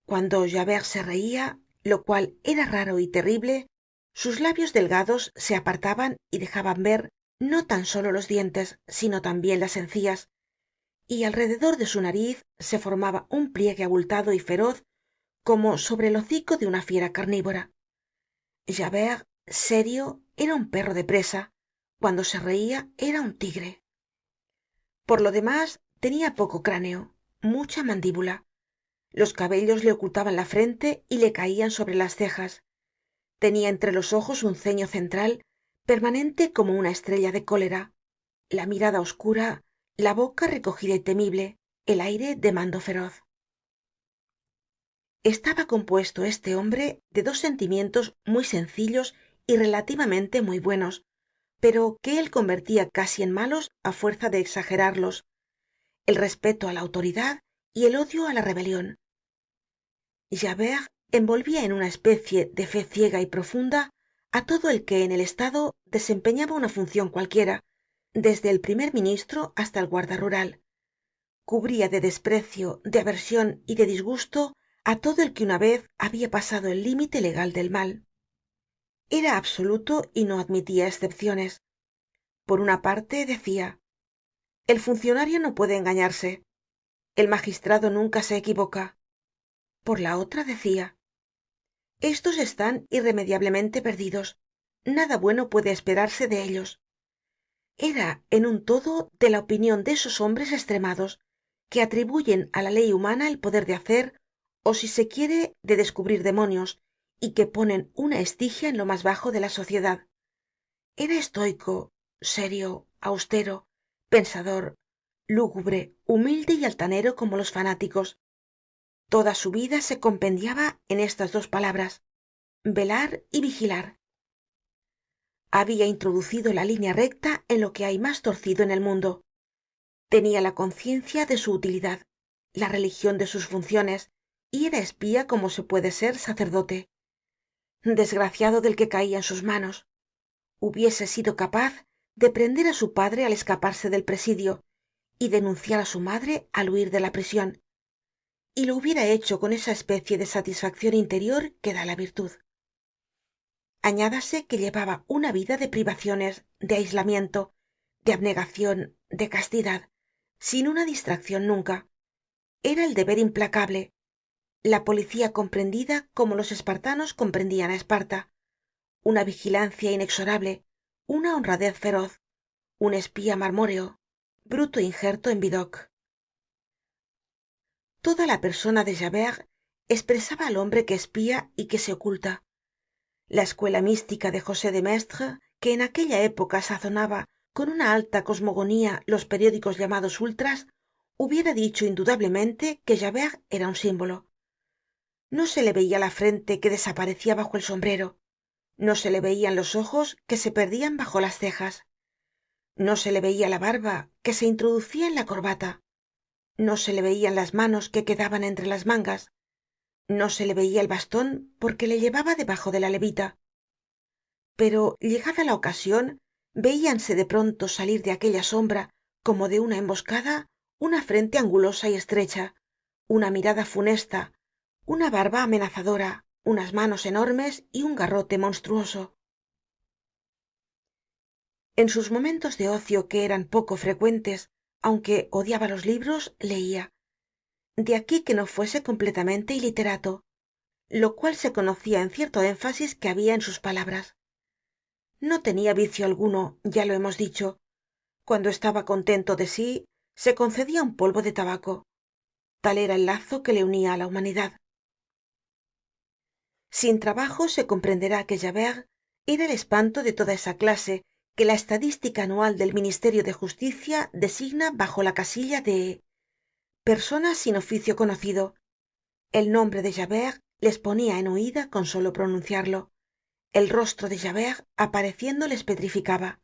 Cuando Javert se reía, lo cual era raro y terrible, sus labios delgados se apartaban y dejaban ver no tan solo los dientes, sino también las encías, y alrededor de su nariz se formaba un pliegue abultado y feroz como sobre el hocico de una fiera carnívora. Javert, serio, era un perro de presa, cuando se reía era un tigre. Por lo demás, tenía poco cráneo, mucha mandíbula. Los cabellos le ocultaban la frente y le caían sobre las cejas. Tenía entre los ojos un ceño central, permanente como una estrella de cólera, la mirada oscura, la boca recogida y temible, el aire de mando feroz. Estaba compuesto este hombre de dos sentimientos muy sencillos y relativamente muy buenos, pero que él convertia casi en malos á fuerza de exagerarlos: el respeto á la autoridad y el odio á la rebelion. Javert envolvía en una especie de fe ciega y profunda á todo el que en el estado desempeñaba una funcion cualquiera, desde el primer ministro hasta el guarda rural. Cubría de desprecio, de aversion y de disgusto á todo el que una vez había pasado el límite legal del mal. Era absoluto y no admitia excepciones. Por una parte decia: el funcionario no puede engañarse, el magistrado nunca se equivoca. Por la otra decia: estos están irremediablemente perdidos, nada bueno puede esperarse de ellos. Era en un todo de la opinion de esos hombres estremados, que atribuyen á la ley humana el poder de hacer, o si se quiere de descubrir demonios, y que ponen una estigia en lo mas bajo de la sociedad. Era estoico, serio, austero, pensador, lúgubre, humilde y altanero como los fanáticos. Toda su vida se compendiaba en estas dos palabras: velar y vigilar. Había introducido la línea recta en lo que hay más torcido en el mundo. Tenía la conciencia de su utilidad, la religión de sus funciones, y era espía como se puede ser sacerdote. Desgraciado del que caía en sus manos. Hubiese sido capaz de prender á su padre al escaparse del presidio y denunciar á su madre al huir de la prision, y lo hubiera hecho con esa especie de satisfaccion interior que da la virtud. Añádase que llevaba una vida de privaciones, de aislamiento, de abnegacion, de castidad, sin una distraccion nunca. Era el deber implacable, la policía comprendida como los espartanos comprendian á Esparta, una vigilancia inexorable, una honradez feroz, un espía marmóreo, bruto injerto en vidocq. Toda la persona de Javert expresaba al hombre que espía y que se oculta. La escuela mística de José de Maistre, que en aquella época sazonaba con una alta cosmogonía los periódicos llamados ultras, hubiera dicho indudablemente que Javert era un símbolo. No se le veía la frente que desaparecía bajo el sombrero, no se le veían los ojos que se perdían bajo las cejas, no se le veía la barba que se introducía en la corbata, no se le veían las manos que quedaban entre las mangas, no se le veía el bastón porque le llevaba debajo de la levita. Pero llegada la ocasión, veíanse de pronto salir de aquella sombra como de una emboscada una frente angulosa y estrecha, una mirada funesta, una barba amenazadora, unas manos enormes y un garrote monstruoso. En sus momentos de ocio, que eran poco frecuentes, aunque odiaba los libros, leía. De aquí que no fuese completamente iliterato, lo cual se conocía en cierto énfasis que había en sus palabras. No tenía vicio alguno, ya lo hemos dicho. Cuando estaba contento de sí, se concedia un polvo de tabaco. Tal era el lazo que le unía a la humanidad. Sin trabajo se comprenderá que Javert era el espanto de toda esa clase que la estadística anual del Ministerio de Justicia designa bajo la casilla de personas sin oficio conocido. El nombre de Javert les ponía en huida con solo pronunciarlo. El rostro de Javert apareciendo les petrificaba.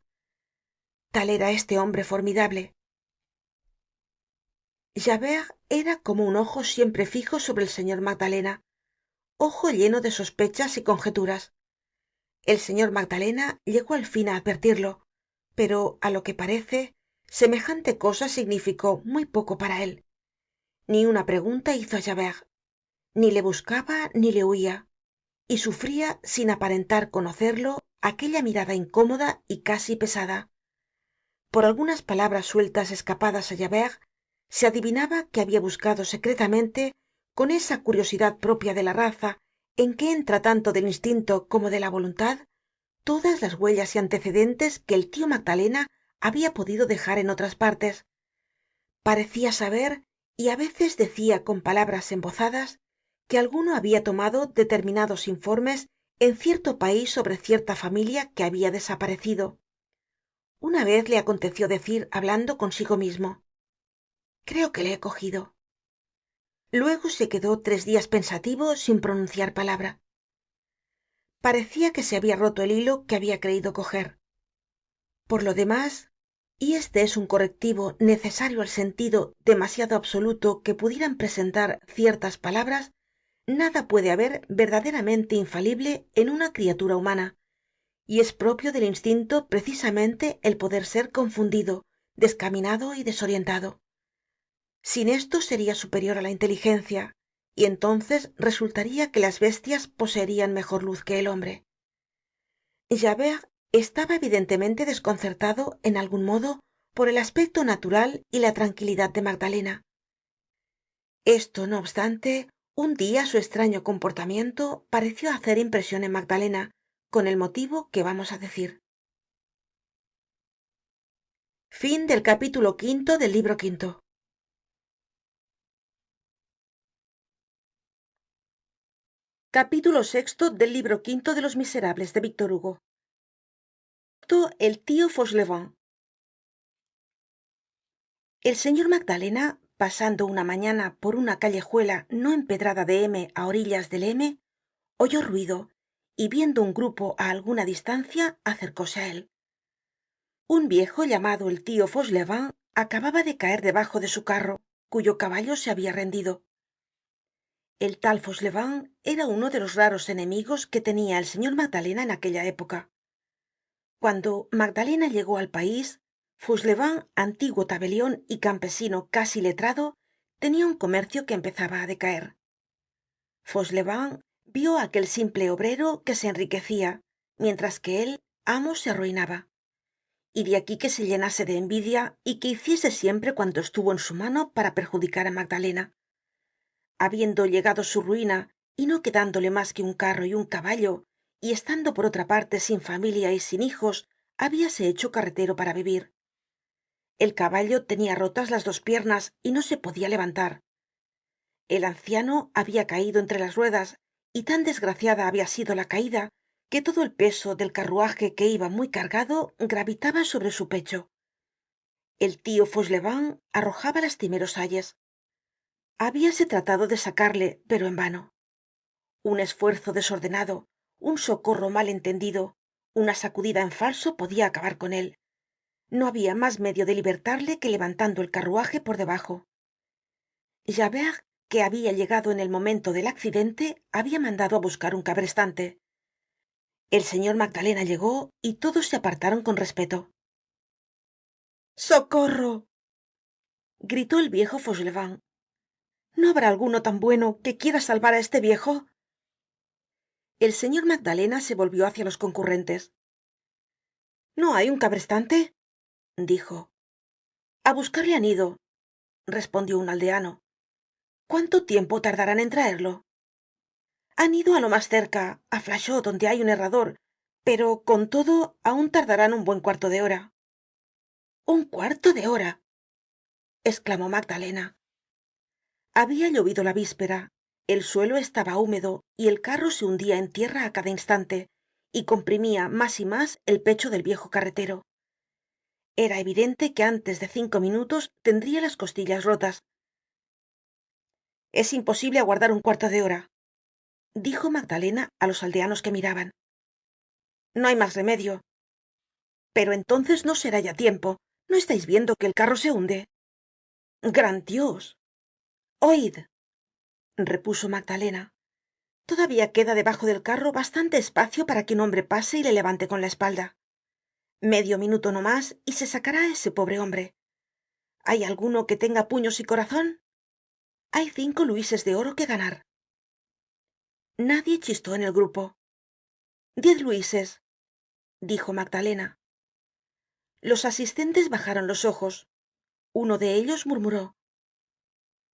Tal era este hombre formidable. Javert era como un ojo siempre fijo sobre el señor Magdalena, ojo lleno de sospechas y conjeturas. El señor Magdalena llegó al fin á advertirlo, pero á lo que parece, semejante cosa significó muy poco para él. Ni una pregunta hizo á Javert, ni le buscaba ni le huía, y sufría sin aparentar conocerlo aquella mirada incómoda y casi pesada. Por algunas palabras sueltas escapadas á Javert, se adivinaba que había buscado secretamente, con esa curiosidad propia de la raza, en que entra tanto del instinto como de la voluntad, todas las huellas y antecedentes que el tío Magdalena había podido dejar en otras partes. Parecía saber, y á veces decía con palabras embozadas, que alguno había tomado determinados informes en cierto país sobre cierta familia que había desaparecido. Una vez le aconteció decir hablando consigo mismo: creo que le he cogido. Luego se quedó 3 días pensativo sin pronunciar palabra. Parecía que se había roto el hilo que había creído coger. Por lo demás, y este es un correctivo necesario al sentido demasiado absoluto que pudieran presentar ciertas palabras, nada puede haber verdaderamente infalible en una criatura humana, y es propio del instinto precisamente el poder ser confundido, descaminado y desorientado. Sin esto sería superior a la inteligencia, y entonces resultaría que las bestias poseerían mejor luz que el hombre. Javert estaba evidentemente desconcertado en algún modo por el aspecto natural y la tranquilidad de Magdalena. Esto, no obstante, un día su extraño comportamiento pareció hacer impresión en Magdalena, con el motivo que vamos a decir. Fin del capítulo 5 del libro 5. Capítulo 6 del libro 5 de Los Miserables de Víctor Hugo. El tío Fauchelevent. El señor Magdalena, pasando una mañana por una callejuela no empedrada de M a orillas del M, oyó ruido, y viendo un grupo a alguna distancia, acercóse a él. Un viejo llamado el tío Fauchelevent acababa de caer debajo de su carro, cuyo caballo se había rendido. El tal Fauchelevent era uno de los raros enemigos que tenía el señor Magdalena en aquella época. Cuando Magdalena llegó al país, Fauchelevent, antiguo tabelión y campesino casi letrado, tenía un comercio que empezaba a decaer. Fauchelevent vio a aquel simple obrero que se enriquecía, mientras que él, amo, se arruinaba. Y de aquí que se llenase de envidia y que hiciese siempre cuanto estuvo en su mano para perjudicar a Magdalena. Habiendo llegado su ruina y no quedándole más que un carro y un caballo, y estando por otra parte sin familia y sin hijos, habíase hecho carretero para vivir. El caballo tenía rotas las 2 piernas y no se podía levantar. El anciano había caído entre las ruedas, y tan desgraciada había sido la caída que todo el peso del carruaje, que iba muy cargado, gravitaba sobre su pecho. el tio fauchelevent arrojaba lastimeros ayes. Habíase tratado de sacarle, pero en vano. Un esfuerzo desordenado, un socorro mal entendido, una sacudida en falso podia acabar con él. No habia mas medio de libertarle que levantando el carruaje por debajo. Javert, que habia llegado en el momento del accidente, habia mandado á buscar un cabrestante. El señor Magdalena llegó y todos se apartaron con respeto. socorro, gritó el viejo fauchelevent. no habrá alguno tan bueno que quiera salvar á este viejo. El señor Magdalena se volvió hacia los concurrentes. no hay un cabrestante, dijo. a buscarle han ido, respondió un aldeano. cuánto tiempo tardarán en traerlo? han ido á lo mas cerca, á flachot, donde hay un herrador, pero con todo aun tardarán un buen cuarto de hora. un cuarto de hora, exclamó Magdalena. había llovido la víspera, el suelo estaba húmedo y el carro se hundia en tierra á cada instante y comprimía mas y mas el pecho del viejo carretero. era evidente que antes de 5 minutos tendría las costillas rotas. es imposible aguardar un cuarto de hora, dijo Magdalena á los aldeanos que miraban. no hay mas remedio. pero entonces no será ya tiempo. no estáis viendo que el carro se hunde. gran dios. oid, repuso Magdalena. todavía queda debajo del carro bastante espacio para que un hombre pase y le levante con la espalda. medio minuto no mas y se sacará a ese pobre hombre. hay alguno que tenga puños y corazon? hay 5 luises de oro que ganar. nadie chistó en el grupo. 10 luises, dijo Magdalena. los asistentes bajaron los ojos. uno de ellos murmuró: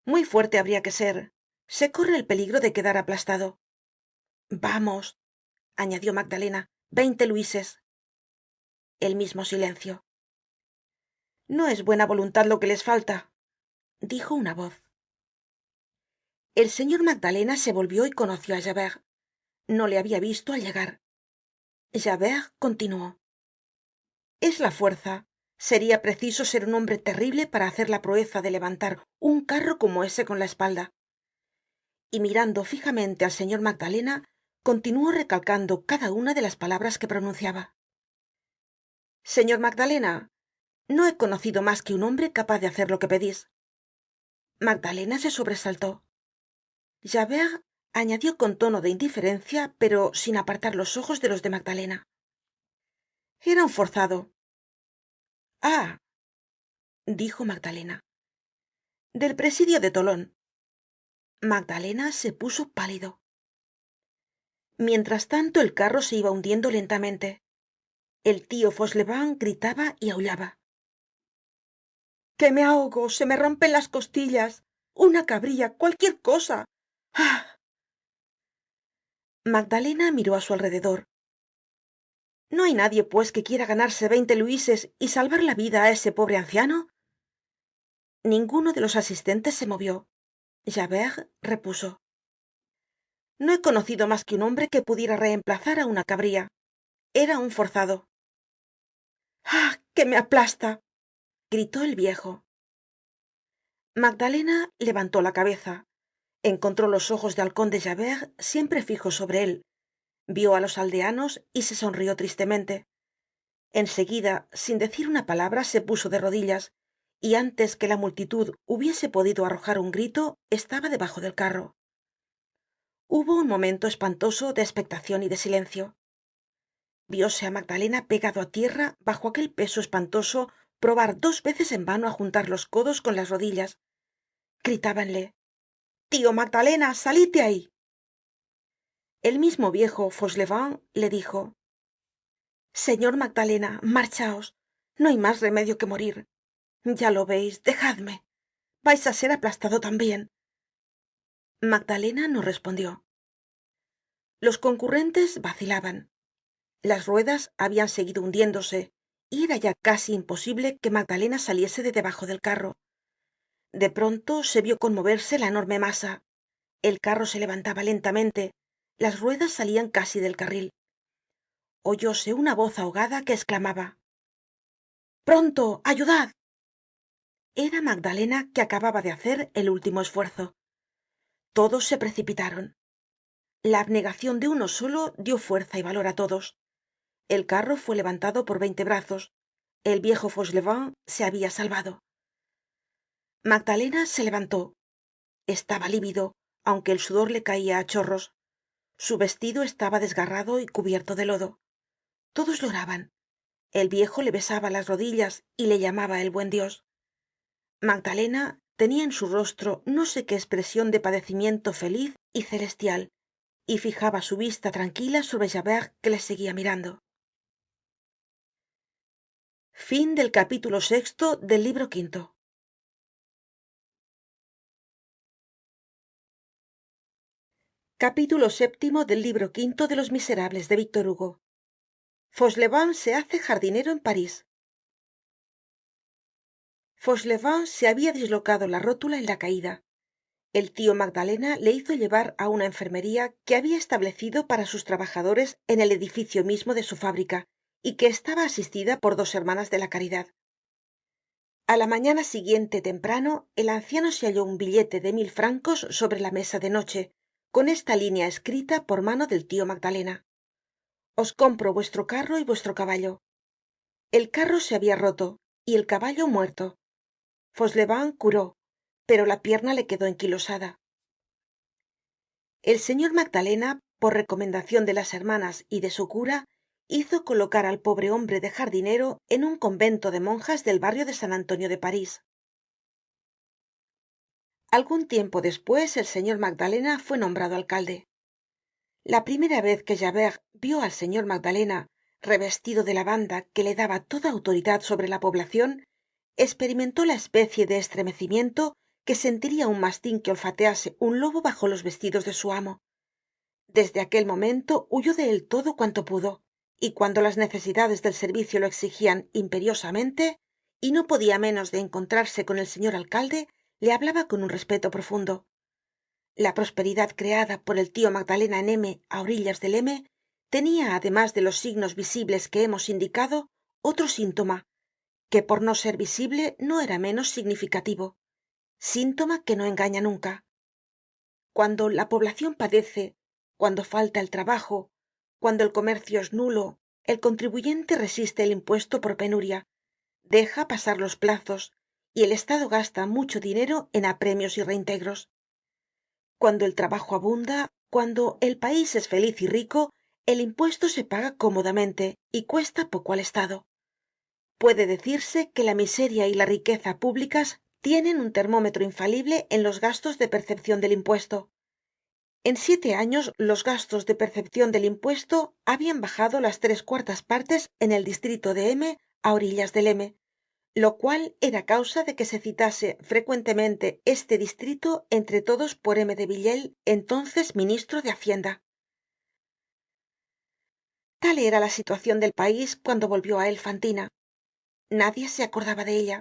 muy fuerte habría que ser. se corre el peligro de quedar aplastado. vamos, añadió Magdalena, 20 luises. el mismo silencio. no es buena voluntad lo que les falta, dijo una voz. el señor Magdalena se volvió y conoció á Javert. no le había visto al llegar. Javert continuó: es la fuerza. sería preciso ser un hombre terrible para hacer la proeza de levantar un carro como ese con la espalda. y mirando fijamente al señor Magdalena, continuó recalcando cada una de las palabras que pronunciaba. señor Magdalena, no he conocido mas que un hombre capaz de hacer lo que pedís. Magdalena se sobresaltó. Javert añadió con tono de indiferencia, pero sin apartar los ojos de los de Magdalena: era un forzado. ah, dijo Magdalena. del presidio de tolon. Magdalena se puso pálido. mientras tanto el carro se iba hundiendo lentamente. el tio fauchelevent gritaba y aullaba: que me ahogo, se me rompen las costillas, una cabrilla, cualquier cosa. ah. Magdalena miró á su alrededor. no hay nadie pues que quiera ganarse 20 luises y salvar la vida á ese pobre anciano. ninguno de los asistentes se movió. Javert repuso: no he conocido mas que un hombre que pudiera reemplazar á una cabría. era un forzado. ah, que me aplasta, gritó el viejo. Magdalena levantó la cabeza, encontró los ojos de halcón de Javert siempre fijos sobre él, vió á los aldeanos y se sonrió tristemente. en seguida, sin decir una palabra, se puso de rodillas, y antes que la multitud hubiese podido arrojar un grito, estaba debajo del carro. hubo un momento espantoso de expectacion y de silencio. vióse á Magdalena pegado á tierra bajo aquel peso espantoso probar 2 veces en vano á juntar los codos con las rodillas. gritábanle: tio Magdalena, salid de ahí. el mismo viejo fauchelevent le dijo: señor Magdalena, marchaos, no hay mas remedio que morir. ya lo veis, dejadme, vais á ser aplastado también. Magdalena no respondió. los concurrentes vacilaban. las ruedas habían seguido hundiéndose y era ya casi imposible que Magdalena saliese de debajo del carro. de pronto se vió conmoverse la enorme masa. el carro se levantaba lentamente, las ruedas salían casi del carril. oyóse una voz ahogada que exclamaba: pronto, ayudad. era Magdalena, que acababa de hacer el último esfuerzo. Todos se precipitaron. La abnegacion de uno solo dio fuerza y valor á todos. El carro fue levantado por 20 brazos. El viejo Fauchelevent se había salvado. Magdalena se levantó. Estaba lívido, aunque el sudor le caia á chorros. Su vestido estaba desgarrado y cubierto de lodo. Todos lloraban. El viejo le besaba las rodillas y le llamaba el buen Dios. Magdalena tenía en su rostro no sé qué espresion de padecimiento feliz y celestial, y fijaba su vista tranquila sobre Javert, que le seguía mirando. Del libro quinto. Capítulo séptimo del libro quinto de Los Miserables de Víctor Hugo. Fauchelevent se hace jardinero en París. Fauchelevent se había dislocado la rótula en la caída. El tío Magdalena le hizo llevar a una enfermería que había establecido para sus trabajadores en el edificio mismo de su fábrica, y que estaba asistida por 2 hermanas de la caridad. A la mañana siguiente temprano, el anciano se halló un billete de 1000 francos sobre la mesa de noche, con esta línea escrita por mano del tío Magdalena: os compro vuestro carro y vuestro caballo. El carro se había roto y el caballo muerto. Fauchelevent curó, pero la pierna le quedó enquilosada. El señor Magdalena, por recomendacion de las hermanas y de su cura, hizo colocar al pobre hombre de jardinero en un convento de monjas del barrio de San Antonio de París. Algun tiempo despues el señor Magdalena fue nombrado alcalde. La primera vez que Javert vió al señor Magdalena revestido de la banda que le daba toda autoridad sobre la poblacion, experimentó la especie de estremecimiento que sentiria un mastin que olfatease un lobo bajo los vestidos de su amo. Desde aquel momento huyó de él todo cuanto pudo, y cuando las necesidades del servicio lo exigian imperiosamente, y no podia menos de encontrarse con el señor alcalde, le hablaba con un respeto profundo. La prosperidad creada por el tío Magdalena en M, á orillas del M, tenia, además de los signos visibles que hemos indicado, otro síntoma, que por no ser visible no era menos significativo, síntoma que no engaña nunca. Cuando la poblacion padece, cuando falta el trabajo, cuando el comercio es nulo, el contribuyente resiste el impuesto por penuria, deja pasar los plazos, y el estado gasta mucho dinero en apremios y reintegros. Cuando el trabajo abunda, cuando el país es feliz y rico, el impuesto se paga cómodamente y cuesta poco al estado. Puede decirse que la miseria y la riqueza públicas tienen un termómetro infalible en los gastos de percepcion del impuesto. En 7 años los gastos de percepcion del impuesto habian bajado las 3/4 partes en el distrito de M, á orillas del M, lo cual era causa de que se citase frecuentemente este distrito entre todos por M. de Villèle, entonces ministro de Hacienda. Tal era la situacion del país cuando volvió á él Fantina. Nadie se acordaba de ella,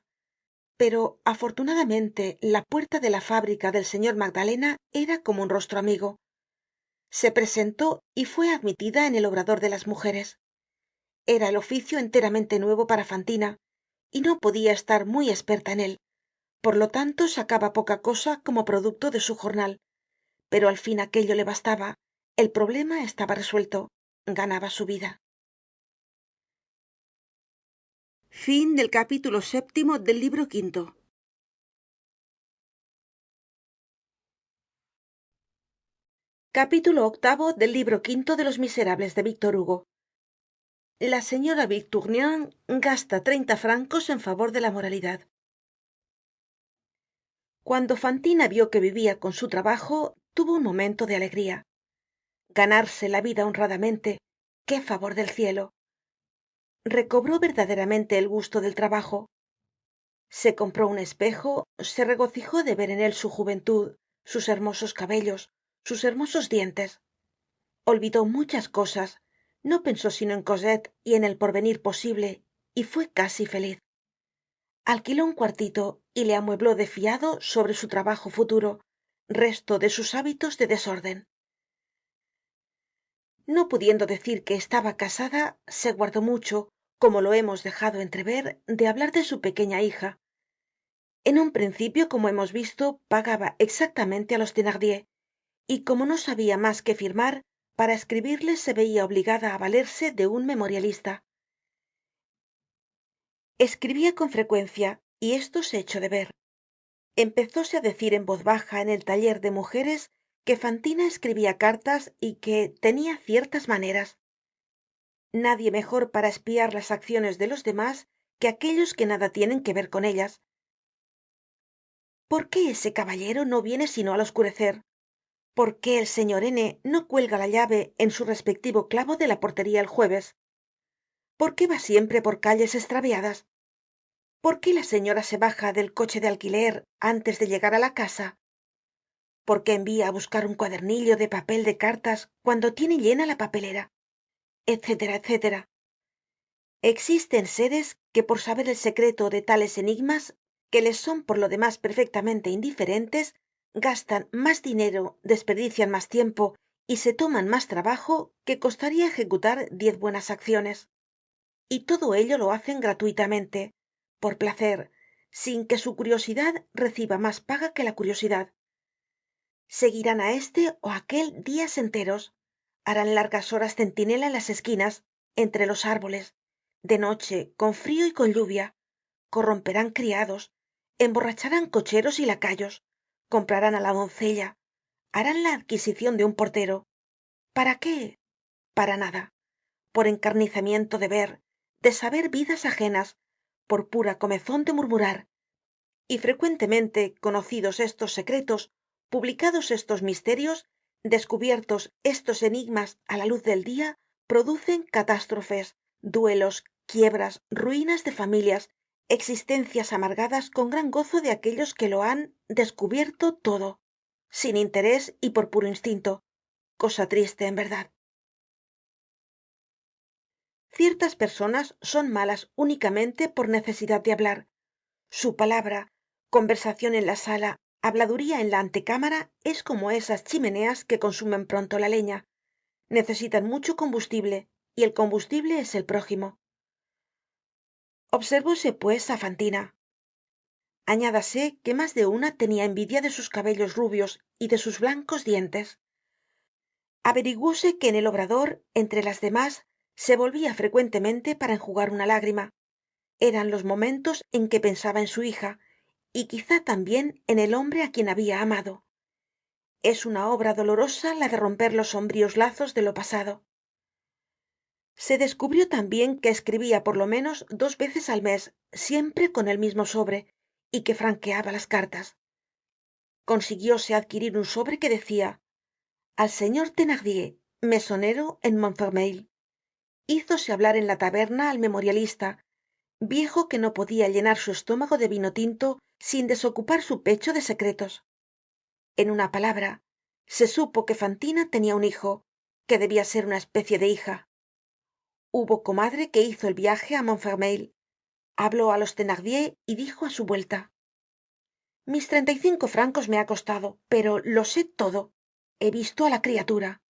pero afortunadamente la puerta de la fábrica del señor Magdalena era como un rostro amigo. Se presentó y fue admitida en el obrador de las mujeres. Era el oficio enteramente nuevo para Fantina, y no podia estar muy esperta en él, por lo tanto sacaba poca cosa como producto de su jornal, pero al fin aquello le bastaba, el problema estaba resuelto, ganaba su vida. Del libro quinto. Capítulo octavo del libro quinto de Los Miserables de Víctor Hugo. La señora Victurnien gasta 30 francos en favor de la moralidad. Cuando Fantina vio que vivia con su trabajo, tuvo un momento de alegría. Ganarse la vida honradamente, qué favor del cielo. Recobró verdaderamente el gusto del trabajo. Se compró un espejo, se regocijó de ver en él su juventud, sus hermosos cabellos, sus hermosos dientes. Olvidó muchas cosas, no pensó sino en Cosette y en el porvenir posible, y fue casi feliz. Alquiló un cuartito y le amuebló de fiado sobre su trabajo futuro, resto de sus hábitos de desorden. No pudiendo decir que estaba casada, se guardó mucho, como lo hemos dejado entrever, de hablar de su pequeña hija. En un principio, como hemos visto, pagaba exactamente á los Thenardier, y como no sabia mas que firmar, para escribirles se veia obligada á valerse de un memorialista. Escribia con frecuencia, y esto se echó de ver. Empezóse á decir en voz baja en el taller de mujeres que Fantina escribia cartas y que tenia ciertas maneras. Nadie mejor para espiar las acciones de los demás que aquellos que nada tienen que ver con ellas. ¿Por qué ese caballero no viene sino al oscurecer? ¿Por qué el señor N no cuelga la llave en su respectivo clavo de la portería el jueves? ¿Por qué va siempre por calles estraviadas? ¿Por qué la señora se baja del coche de alquiler antes de llegar á la casa? ¿Por qué envía á buscar un cuadernillo de papel de cartas cuando tiene llena la papelera? Etcétera, etcétera. Existen seres que por saber el secreto de tales enigmas, que les son por lo demás perfectamente indiferentes, gastan más dinero, desperdician más tiempo y se toman más trabajo que costaría ejecutar 10 buenas acciones. Y todo ello lo hacen gratuitamente, por placer, sin que su curiosidad reciba más paga que la curiosidad. Seguirán á este ó aquel días enteros, harán largas horas centinela en las esquinas, entre los árboles, de noche, con frío y con lluvia, corromperán criados, emborracharán cocheros y lacayos, comprarán á la doncella, harán la adquisicion de un portero. ¿Para qué? Para nada. Por encarnizamiento de ver, de saber vidas ajenas, por pura comezón de murmurar. Y frecuentemente, conocidos estos secretos, publicados estos misterios, descubiertos estos enigmas á la luz del día, producen catástrofes, duelos, quiebras, ruinas de familias, existencias amargadas con gran gozo de aquellos que lo han descubierto todo, sin interés y por puro instinto, cosa triste en verdad. Ciertas personas son malas únicamente por necesidad de hablar. Su palabra, conversación en la sala, habladuría en la antecámara, es como esas chimeneas que consumen pronto la leña. Necesitan mucho combustible, y el combustible es el prójimo. Observóse pues á Fantina. Añádase que más de una tenía envidia de sus cabellos rubios y de sus blancos dientes. Averiguóse que en el obrador, entre las demás, se volvía frecuentemente para enjugar una lágrima. Eran los momentos en que pensaba en su hija, y quizá también en el hombre á quien había amado. Es una obra dolorosa la de romper los sombríos lazos de lo pasado. Se descubrió también que escribía por lo menos 2 veces al mes, siempre con el mismo sobre, y que franqueaba las cartas. Consiguióse adquirir un sobre que decía: al señor Thenardier, mesonero en Montfermeil. Hízose hablar en la taberna al memorialista, viejo que no podia llenar su estómago de vino tinto sin desocupar su pecho de secretos. En una palabra, se supo que Fantina tenia un hijo, que debia ser una especie de hija. Hubo comadre que hizo el viaje á Montfermeil, habló á los Thenardier y dijo á su vuelta: mis 35 francos me ha costado, pero lo sé todo. He visto á la criatura.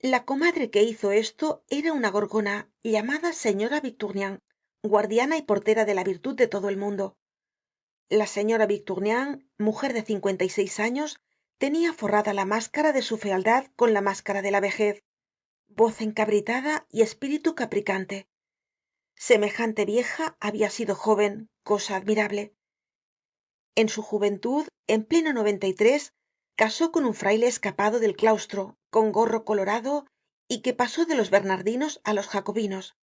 La comadre que hizo esto era una gorgona llamada señora Victurnien, guardiana y portera de la virtud de todo el mundo. La señora Victurnien, mujer de 56 años, tenía forrada la máscara de su fealdad con la máscara de la vejez, voz encabritada y espíritu capricante. Semejante vieja había sido joven, cosa admirable. En su juventud, en pleno 93, casó con un fraile escapado del claustro, con gorro colorado, y que pasó de los bernardinos á los jacobinos.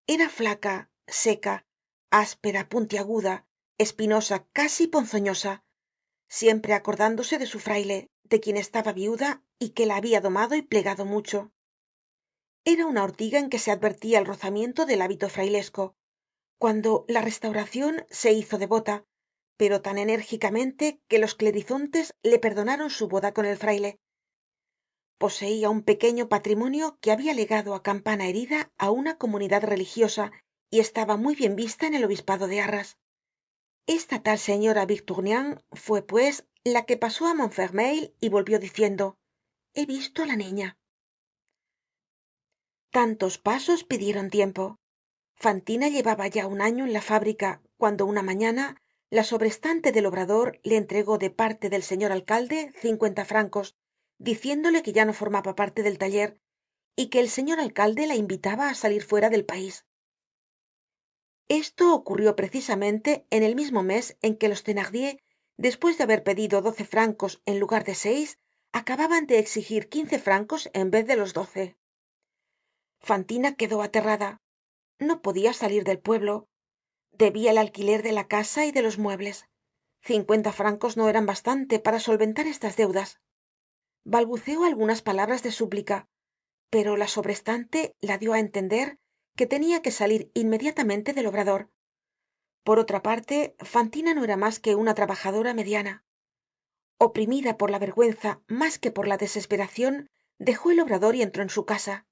Era flaca, seca, áspera, puntiaguda, espinosa, casi ponzoñosa, siempre acordándose de su fraile, de quien estaba viuda y que la había domado y plegado mucho. Era una ortiga en que se advertía el rozamiento del hábito frailesco. Cuando la restauración se hizo devota, pero tan enérgicamente que los clerizontes le perdonaron su boda con el fraile. Poseía un pequeño patrimonio que había legado á campana herida á una comunidad religiosa y estaba muy bien vista en el obispado de Arras. Esta tal señora Victurnien fue pues la que pasó á Montfermeil y volvió diciendo: he visto á la niña. Tantos pasos pidieron tiempo. Fantina llevaba ya un año en la fábrica cuando una mañana la sobrestante del obrador le entregó de parte del señor alcalde 50 francos, diciéndole que ya no formaba parte del taller y que el señor alcalde la invitaba á salir fuera del país. Esto ocurrió precisamente en el mismo mes en que los Thenardier, después de haber pedido 12 francos en lugar de 6, acababan de exigir 15 francos en vez de los 12. Fantina quedó aterrada. No podía salir del pueblo. Debía el alquiler de la casa y de los muebles. 50 francos no eran bastante para solventar estas deudas. Balbuceó algunas palabras de súplica, pero la sobrestante la dio á entender que tenía que salir inmediatamente del obrador. Por otra parte, Fantina no era más que una trabajadora mediana. Oprimida por la vergüenza más que por la desesperación, dejó el obrador y entró en su casa.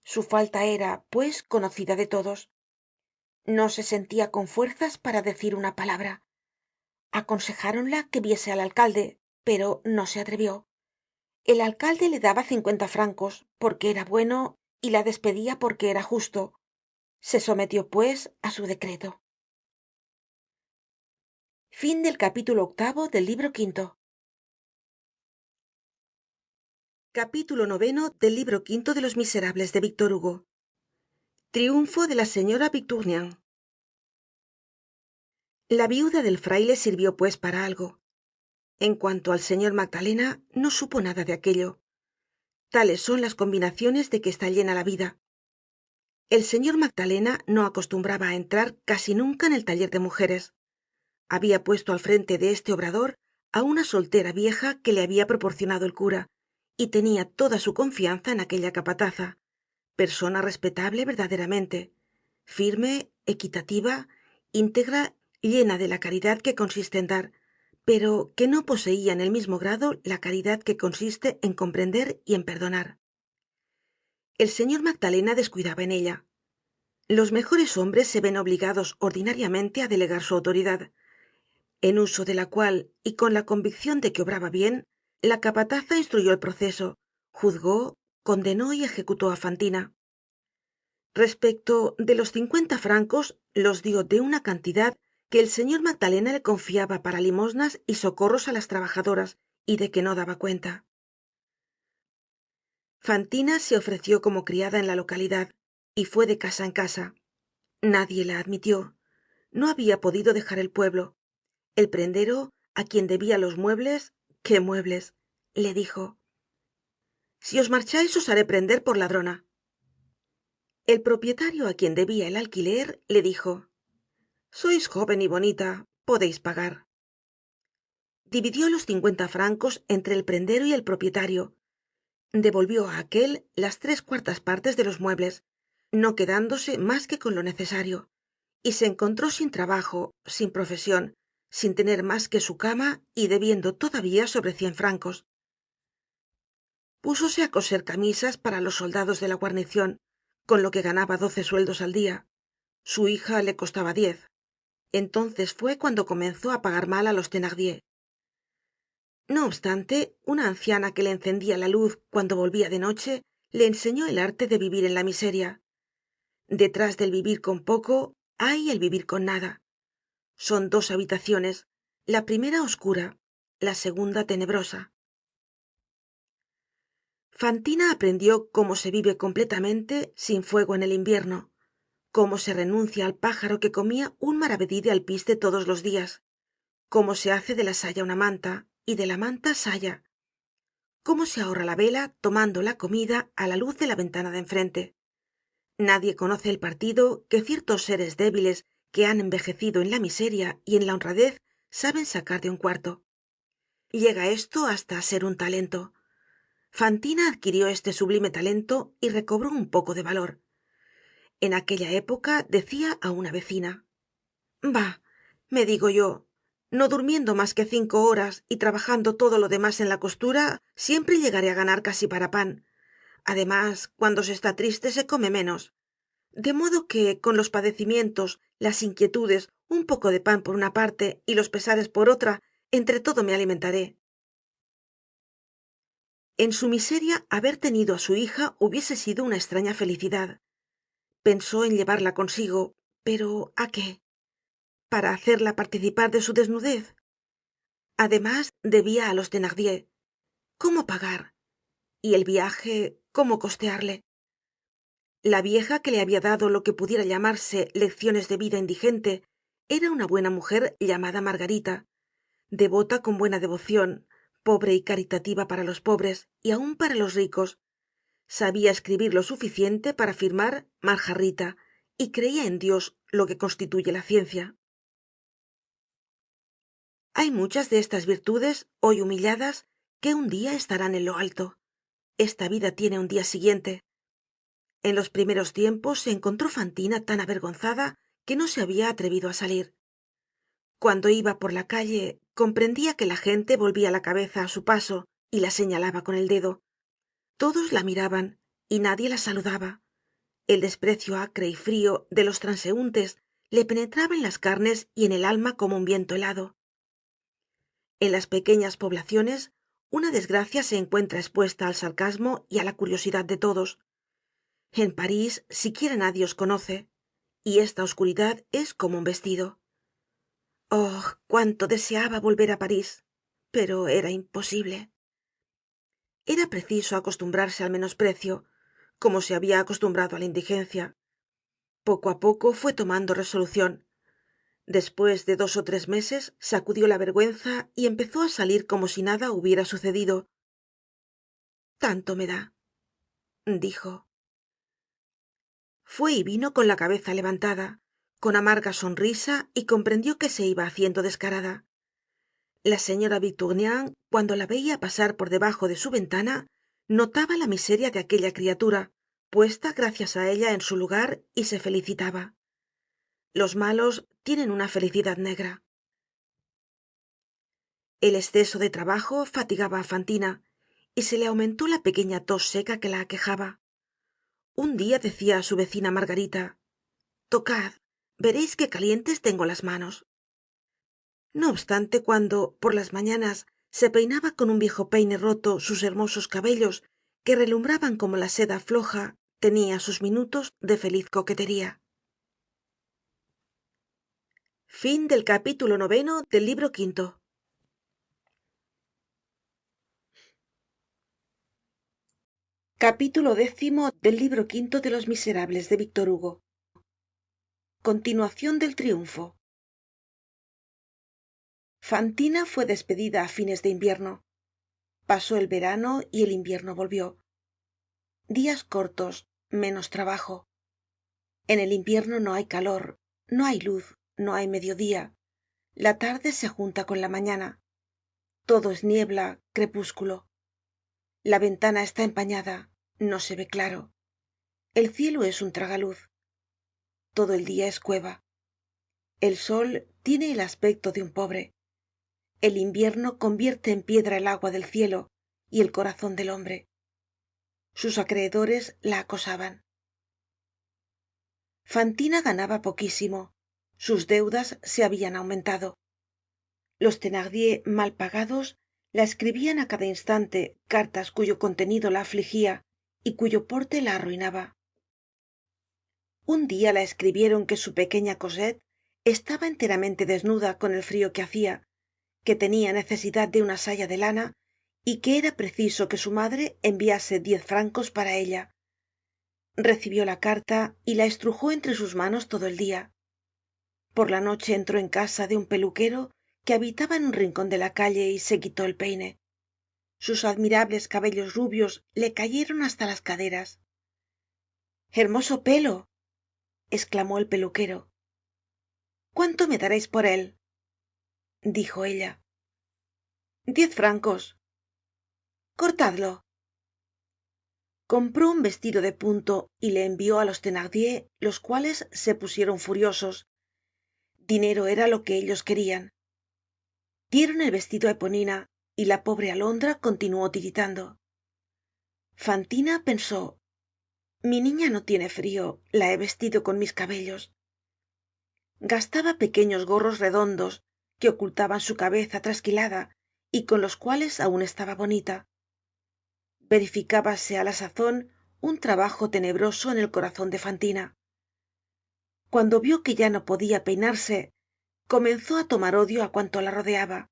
Su falta era, pues, conocida de todos. No se sentía con fuerzas para decir una palabra. Aconsejáronla que viese al alcalde, pero no se atrevió. El alcalde le daba 50 francos porque era bueno y la despedía porque era justo. Se sometió, pues, a su decreto. Fin del capítulo 8 del libro quinto. Capítulo 9 del libro quinto de Los Miserables de Víctor Hugo. Triunfo de la señora Victurnien. La viuda del fraile sirvió pues para algo. En cuanto al señor Magdalena, no supo nada de aquello. Tales son las combinaciones de que está llena la vida. El señor Magdalena no acostumbraba a entrar casi nunca en el taller de mujeres. Había puesto al frente de este obrador a una soltera vieja que le había proporcionado el cura, y tenía toda su confianza en aquella capataza, persona respetable verdaderamente, firme, equitativa, íntegra, llena de la caridad que consiste en dar, pero que no poseía en el mismo grado la caridad que consiste en comprender y en perdonar. El señor Magdalena descuidaba en ella. Los mejores hombres se ven obligados ordinariamente a delegar su autoridad, en uso de la cual y con la convicción de que obraba bien, la capataza instruyó el proceso, juzgó, condenó y ejecutó a Fantina. Respecto de los 50 francos, los dio de una cantidad que el señor Magdalena le confiaba para limosnas y socorros a las trabajadoras, y de que no daba cuenta. Fantina se ofreció como criada en la localidad, y fue de casa en casa. Nadie la admitió. No había podido dejar el pueblo. El prendero, a quien debía los muebles, ¿qué muebles?, le dijo: si os marcháis os haré prender por ladrona. El propietario, a quien debía el alquiler, le dijo: sois joven y bonita, podéis pagar. Dividió los 50 francos entre el prendero y el propietario. Devolvió a aquel las 3/4 partes de los muebles, no quedándose más que con lo necesario, y se encontró sin trabajo, sin profesión, sin tener más que su cama y debiendo todavía sobre 100 francos. Púsose a coser camisas para los soldados de la guarnición, con lo que ganaba 12 sueldos al día. Su hija le costaba 10. Entonces fue cuando comenzó a pagar mal a los Thenardier. No obstante, una anciana que le encendía la luz cuando volvía de noche le enseñó el arte de vivir en la miseria. Detrás del vivir con poco hay el vivir con nada. Son 2 habitaciones, la primera oscura, la segunda tenebrosa. Fantina aprendió cómo se vive completamente sin fuego en el invierno, cómo se renuncia al pájaro que comía un maravedí de alpiste todos los días, cómo se hace de la saya una manta y de la manta saya, cómo se ahorra la vela tomando la comida a la luz de la ventana de enfrente. Nadie conoce el partido que ciertos seres débiles que han envejecido en la miseria y en la honradez saben sacar de un cuarto. Llega esto hasta ser un talento. Fantina adquirió este sublime talento y recobró un poco de valor. En aquella época decía a una vecina: bah, me digo yo, no durmiendo más que 5 horas y trabajando todo lo demás en la costura, siempre llegaré a ganar casi para pan. Además, cuando se está triste se come menos. De modo que, con los padecimientos, las inquietudes, un poco de pan por una parte y los pesares por otra, entre todo me alimentaré. En su miseria, haber tenido a su hija hubiese sido una extraña felicidad. Pensó en llevarla consigo, pero ¿a qué? para hacerla participar de su desnudez. Además, debía a los Thenardier. ¿Cómo pagar? Y el viaje, ¿cómo costearle? La vieja que le había dado lo que pudiera llamarse lecciones de vida indigente era una buena mujer llamada Margarita, devota con buena devoción, pobre y caritativa para los pobres y aun para los ricos. Sabía escribir lo suficiente para firmar Marjarrita y creía en Dios, lo que constituye la ciencia. Hay muchas de estas virtudes, hoy humilladas, que un día estarán en lo alto. Esta vida tiene un día siguiente. En los primeros tiempos se encontró Fantina tan avergonzada que no se había atrevido a salir. Cuando iba por la calle, comprendía que la gente volvía la cabeza a su paso y la señalaba con el dedo. Todos la miraban y nadie la saludaba. El desprecio acre y frío de los transeúntes le penetraba en las carnes y en el alma como un viento helado. En las pequeñas poblaciones, una desgracia se encuentra expuesta al sarcasmo y a la curiosidad de todos. En París siquiera nadie os conoce, y esta oscuridad es como un vestido. Oh, cuánto deseaba volver a París, pero era imposible. Era preciso acostumbrarse al menosprecio, como se había acostumbrado a la indigencia. Poco a poco fue tomando resolución. Después de 2 ó 3 meses sacudió la vergüenza y empezó a salir como si nada hubiera sucedido. Tanto me da, dijo. Fue y vino con la cabeza levantada, con amarga sonrisa, y comprendió que se iba haciendo descarada. La señora Victurnien, cuando la veía pasar por debajo de su ventana, notaba la miseria de aquella criatura, puesta gracias a ella en su lugar, y se felicitaba. Los malos tienen una felicidad negra. El exceso de trabajo fatigaba a Fantina, y se le aumentó la pequeña tos seca que la aquejaba. Un día decía a su vecina Margarita: tocad, veréis qué calientes tengo las manos. No obstante, cuando, por las mañanas, se peinaba con un viejo peine roto sus hermosos cabellos, que relumbraban como la seda floja, tenía sus minutos de feliz coquetería. Del libro quinto. Capítulo 10 del libro quinto de Los Miserables de Víctor Hugo. Continuación del triunfo. Fantina fue despedida a fines de invierno. Pasó el verano y el invierno volvió. Días cortos, menos trabajo. En el invierno no hay calor, no hay luz, no hay mediodía. La tarde se junta con la mañana. Todo es niebla, crepúsculo. La ventana está empañada, no se ve claro. El cielo es un tragaluz. Todo el día es cueva. El sol tiene el aspecto de un pobre. El invierno convierte en piedra el agua del cielo y el corazón del hombre. Sus acreedores la acosaban. Fantina ganaba poquísimo. Sus deudas se habían aumentado. Los Thenardier mal pagados la escribían a cada instante cartas cuyo contenido la afligía y cuyo porte la arruinaba. Un día la escribieron que su pequeña Cosette estaba enteramente desnuda con el frío que hacía, que tenía necesidad de una saya de lana y que era preciso que su madre enviase 10 francos para ella. Recibió la carta y la estrujó entre sus manos todo el día. Por la noche entró en casa de un peluquero que habitaba en un rincón de la calle y se quitó el peine. Sus admirables cabellos rubios le cayeron hasta las caderas. Hermoso pelo, exclamó el peluquero. ¿Cuánto me daréis por él? Dijo ella. 10 francos. Cortadlo. Compró un vestido de punto y le envió a los Thenardier, los cuales se pusieron furiosos. Dinero era lo que ellos querían. Dieron el vestido a Eponina y la pobre alondra continuó tiritando. Fantina pensó: mi niña no tiene frío, la he vestido con mis cabellos. Gastaba pequeños gorros redondos que ocultaban su cabeza trasquilada y con los cuales aún estaba bonita. Verificábase á la sazón un trabajo tenebroso en el corazón de Fantina. Cuando vio que ya no podía peinarse, comenzó á tomar odio á cuanto la rodeaba.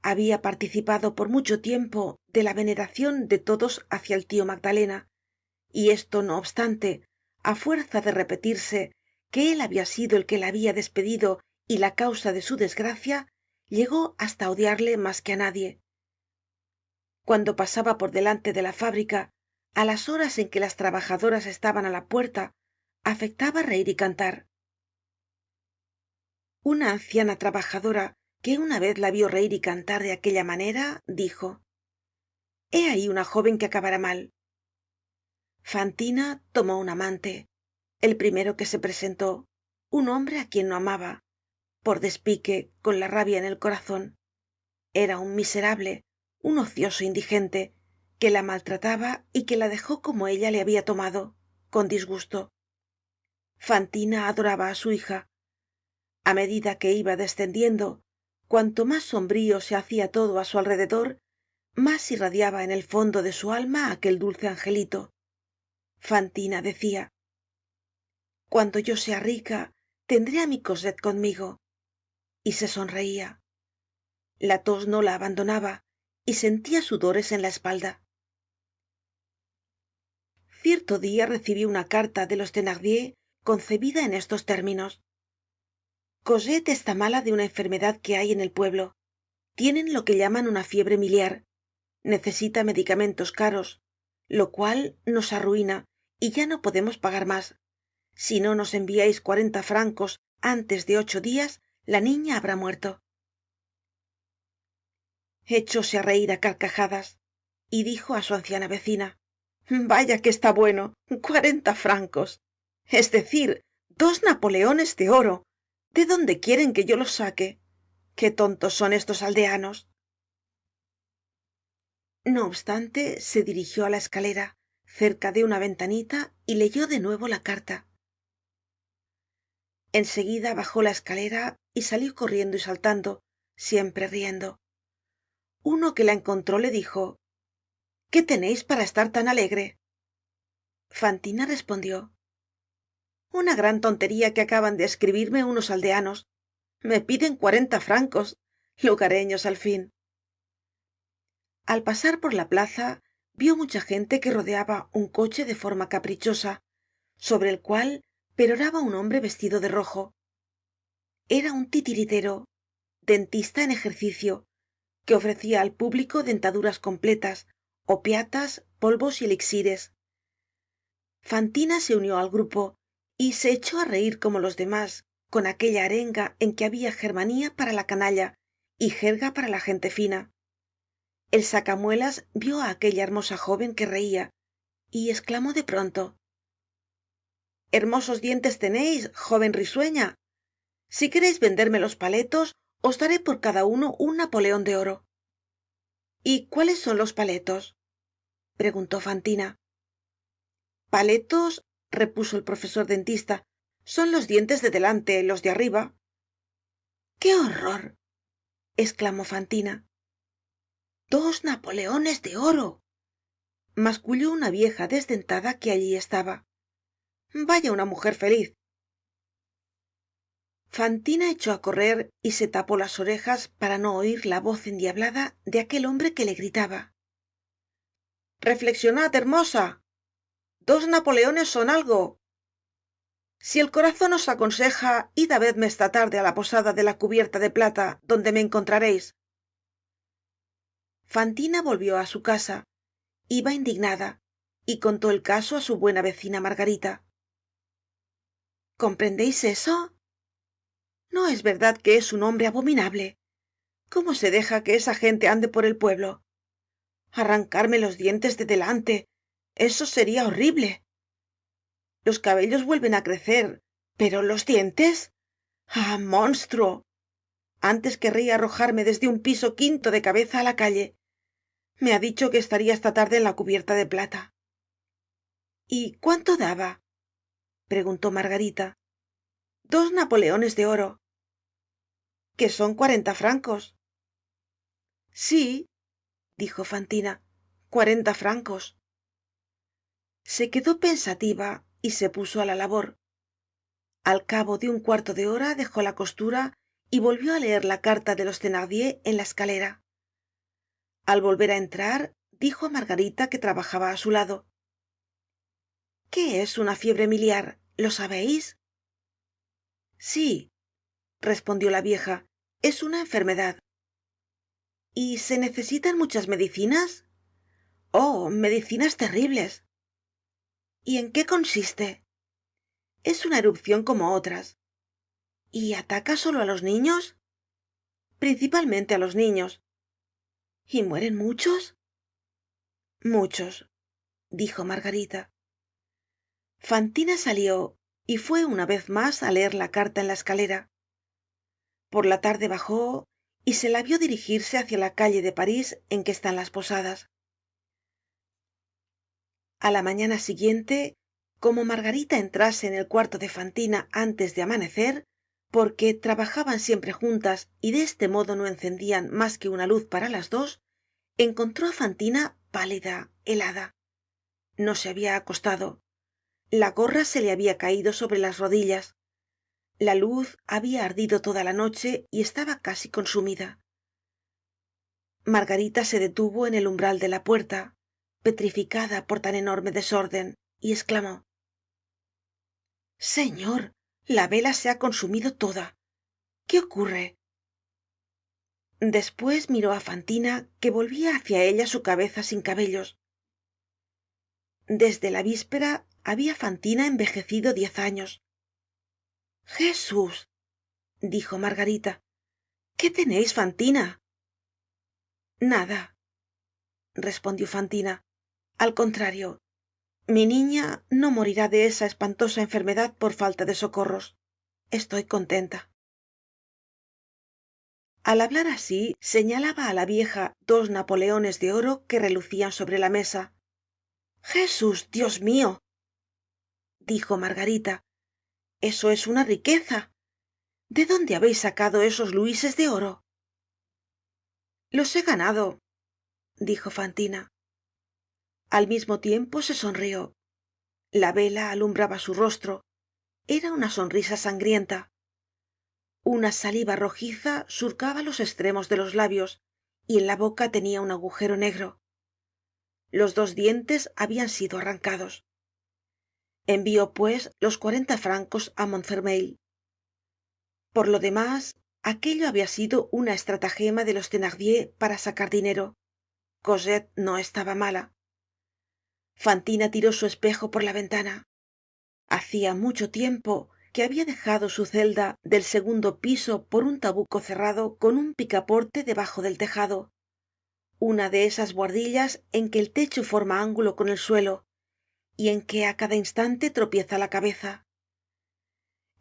Había participado por mucho tiempo de la veneración de todos hacia el tío Magdalena, y esto no obstante, á fuerza de repetirse que él había sido el que la había despedido y la causa de su desgracia, llegó hasta odiarle más que á nadie. Cuando pasaba por delante de la fábrica, á las horas en que las trabajadoras estaban á la puerta, afectaba reir y cantar. Una anciana trabajadora que una vez la vio reir y cantar de aquella manera, dijo: he ahí una joven que acabará mal. Fantina tomó un amante, el primero que se presentó, un hombre á quien no amaba, por despique, con la rabia en el corazon. Era un miserable, un ocioso indigente, que la maltrataba y que la dejó como ella le había tomado, con disgusto. Fantina adoraba á su hija. A medida que iba descendiendo, cuanto más sombrío se hacia todo á su alrededor, más irradiaba en el fondo de su alma aquel dulce angelito. Fantina decia: cuando yo sea rica, tendré á mi Cosette conmigo. Y se sonreia. La tos no la abandonaba y sentia sudores en la espalda. Cierto dia recibió una carta de los Thenardier concebida en estos términos: Cosette está mala de una enfermedad que hay en el pueblo. Tienen lo que llaman una fiebre miliar. Necesita medicamentos caros, lo cual nos arruina y ya no podemos pagar más. Si no nos enviais 40 francos antes de 8 días, la niña habrá muerto. Echóse á reir á carcajadas y dijo á su anciana vecina: vaya que está bueno, 40 francos, es decir, 2 napoleones de oro. ¿De dónde quieren que yo los saque? Qué tontos son estos aldeanos. No obstante, se dirigió á la escalera, cerca de una ventanita, y leyó de nuevo la carta. En seguida bajó la escalera y salió corriendo y saltando, siempre riendo. Uno que la encontró le dijo: ¿qué tenéis para estar tan alegre? Fantina respondió: una gran tontería que acaban de escribirme unos aldeanos. Me piden 40 francos, lugareños al fin. Al pasar por la plaza, vió mucha gente que rodeaba un coche de forma caprichosa, sobre el cual peroraba un hombre vestido de rojo. Era un titiritero, dentista en ejercicio, que ofrecia al público dentaduras completas, opiatas, polvos y elixires. Fantina se unió al grupo y se echó á reir como los demás, con aquella arenga en que había germanía para la canalla y jerga para la gente fina. El sacamuelas vió á aquella hermosa joven que reía y exclamó de pronto: hermosos dientes teneis, joven risueña. Si quereis venderme los paletos, os daré por cada uno un napoleon de oro. ¿Y cuáles son los paletos? Preguntó Fantina. Paletos, repuso el profesor dentista, son los dientes de delante, los de arriba. ¡Qué horror! Exclamó Fantina. 2 napoleones de oro, masculló una vieja desdentada que allí estaba. Vaya una mujer feliz. Fantina echó á correr y se tapó las orejas para no oir la voz endiablada de aquel hombre que le gritaba: reflexionad, hermosa, 2 napoleones son algo. Si el corazon os aconseja, id á verme esta tarde á la posada de la cubierta de plata, donde me encontrareis. Fantina volvió á su casa. Iba indignada y contó el caso á su buena vecina Margarita. ¿Comprendeis eso? ¿No es verdad que es un hombre abominable? ¿Cómo se deja que esa gente ande por el pueblo? Arrancarme los dientes de delante, eso sería horrible. Los cabellos vuelven á crecer, pero los dientes, ah, monstruo. Antes querría arrojarme desde un piso quinto de cabeza á la calle. Me ha dicho que estaría esta tarde en la cubierta de plata. ¿Y cuánto daba? Preguntó Margarita. 2 napoleones de oro. Que son 40 francos. Sí, dijo Fantina, 40 francos. Se quedó pensativa y se puso á la labor. Al cabo de un cuarto de hora dejó la costura y volvió á leer la carta de los Thenardier en la escalera. Al volver á entrar, dijo á Margarita, que trabajaba á su lado: ¿qué es una fiebre miliar? ¿Lo sabéis? Sí, respondió la vieja, es una enfermedad. ¿Y se necesitan muchas medicinas? Oh, medicinas terribles. ¿Y en qué consiste? Es una erupción como otras. ¿Y ataca solo a los niños? Principalmente a los niños. ¿Y mueren muchos? Muchos, dijo Margarita. Fantina salió y fue una vez más á leer la carta en la escalera. Por la tarde bajó y se la vio dirigirse hacia la calle de París en que están las posadas. A la mañana siguiente, como Margarita entrase en el cuarto de Fantina antes de amanecer, porque trabajaban siempre juntas y de este modo no encendían más que una luz para las dos, encontró á Fantina pálida, helada. No se había acostado. La gorra se le había caído sobre las rodillas. La luz había ardido toda la noche y estaba casi consumida. Margarita se detuvo en el umbral de la puerta, petrificada por tan enorme desorden, y exclamó: señor, la vela se ha consumido toda. ¿Qué ocurre? Después miró á Fantina, que volvía hacia ella su cabeza sin cabellos. Desde la víspera había Fantina envejecido 10 años. Jesús, dijo Margarita, ¿qué tenéis, Fantina? Nada, respondió Fantina. Al contrario, mi niña no morirá de esa espantosa enfermedad por falta de socorros. Estoy contenta. Al hablar así, señalaba á la vieja 2 napoleones de oro que relucían sobre la mesa. Jesús, Dios mío, dijo Margarita, eso es una riqueza. ¿De dónde habéis sacado esos luises de oro? Los he ganado, dijo Fantina. Al mismo tiempo se sonrió. La vela alumbraba su rostro. Era una sonrisa sangrienta. Una saliva rojiza surcaba los extremos de los labios y en la boca tenía un agujero negro. Los 2 dientes habían sido arrancados. Envió pues los 40 francos á Montfermeil. Por lo demás, aquello había sido una estratagema de los Thenardier para sacar dinero. Cosette no estaba mala. Fantina tiró su espejo por la ventana. Hacía mucho tiempo que había dejado su celda del segundo piso por un tabuco cerrado con un picaporte debajo del tejado, una de esas buhardillas en que el techo forma ángulo con el suelo y en que á cada instante tropieza la cabeza.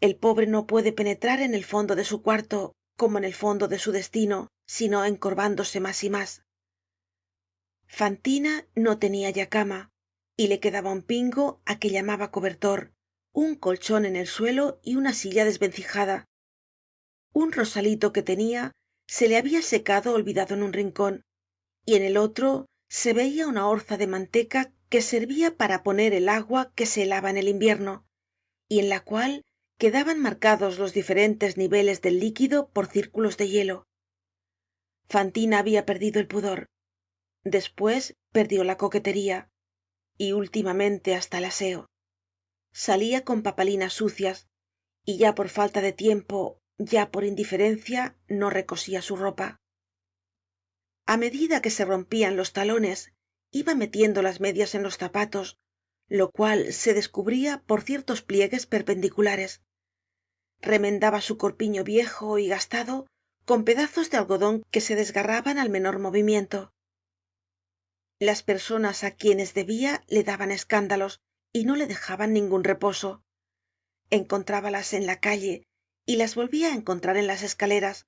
El pobre no puede penetrar en el fondo de su cuarto como en el fondo de su destino, sino encorvándose más y más. Fantina no tenía ya cama y le quedaba un pingo á que llamaba cobertor, un colchón en el suelo y una silla desvencijada. Un rosalito que tenía se le había secado olvidado en un rincón, y en el otro se veía una orza de manteca que servía para poner el agua que se helaba en el invierno, y en la cual quedaban marcados los diferentes niveles del líquido por círculos de hielo. Fantina había perdido el pudor, después perdió la coquetería, y últimamente hasta el aseo. Salía con papalinas sucias, y ya por falta de tiempo, ya por indiferencia, no recosía su ropa. A medida que se rompían los talones, iba metiendo las medias en los zapatos, lo cual se descubría por ciertos pliegues perpendiculares. Remendaba su corpiño viejo y gastado con pedazos de algodón que se desgarraban al menor movimiento. Las personas á quienes debía le daban escándalos y no le dejaban ningún reposo. Encontrábalas en la calle y las volvía á encontrar en las escaleras.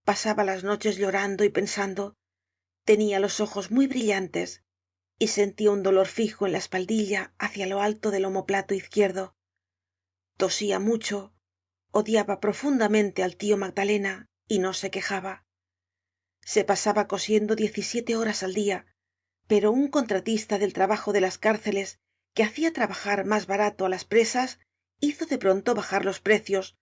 Pasaba las noches llorando y pensando. Tenía los ojos muy brillantes y sentía un dolor fijo en la espaldilla hacia lo alto del omoplato izquierdo. Tosía mucho, odiaba profundamente al tío Magdalena y no se quejaba. Se pasaba cosiendo 17 horas al día, pero un contratista del trabajo de las cárceles, que hacía trabajar más barato á las presas, hizo de pronto bajar los precios,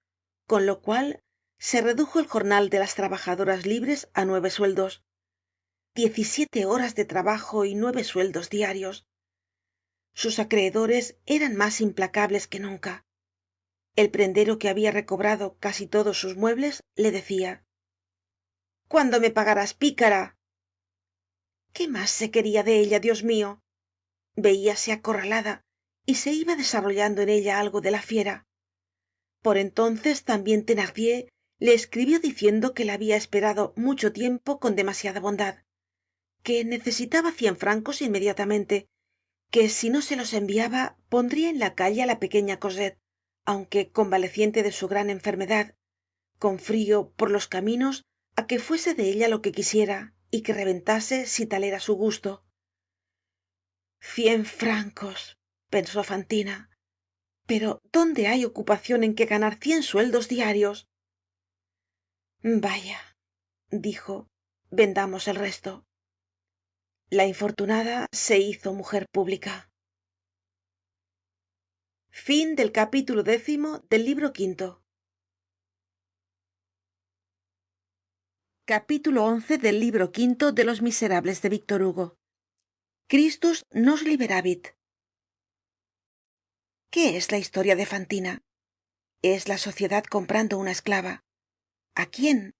con lo cual Se redujo el jornal de las trabajadoras libres á 9 sueldos. 17 horas de trabajo y 9 sueldos diarios. Sus acreedores eran más implacables que nunca. El prendero, que había recobrado casi todos sus muebles, le decía: ¿cuándo me pagarás, pícara? ¿Qué más se quería de ella, Dios mío? Veíase acorralada y se iba desarrollando en ella algo de la fiera. Por entonces también Thenardier le escribió diciendo que la había esperado mucho tiempo con demasiada bondad, que necesitaba 100 francos inmediatamente, que si no se los enviaba pondría en la calle á la pequeña Cosette, aunque convaleciente de su gran enfermedad, con frío por los caminos, á que fuese de ella lo que quisiera y que reventase si tal era su gusto. 100 francos, pensó Fantina, pero ¿dónde hay ocupación en que ganar 100 sueldos diarios? Vaya, dijo, vendamos el resto. La infortunada se hizo mujer pública. Fin del capítulo 10 del libro quinto. Capítulo 11 del libro quinto de Los Miserables de Víctor Hugo. Christus nos liberavit. ¿Qué es la historia de Fantina? Es la sociedad comprando una esclava. ¿A quién?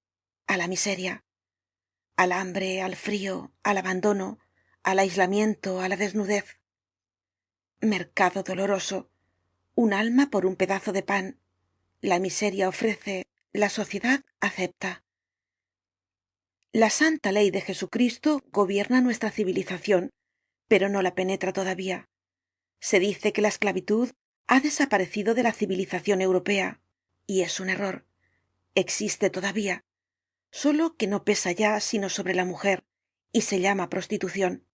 A la miseria, al hambre, al frío, al abandono, al aislamiento, a la desnudez. Mercado doloroso, un alma por un pedazo de pan. La miseria ofrece, la sociedad acepta. La santa ley de Jesucristo gobierna nuestra civilización, pero no la penetra todavía. Se dice que la esclavitud ha desaparecido de la civilización europea, y es un error. Existe todavía, solo que no pesa ya sino sobre la mujer, y se llama prostitución.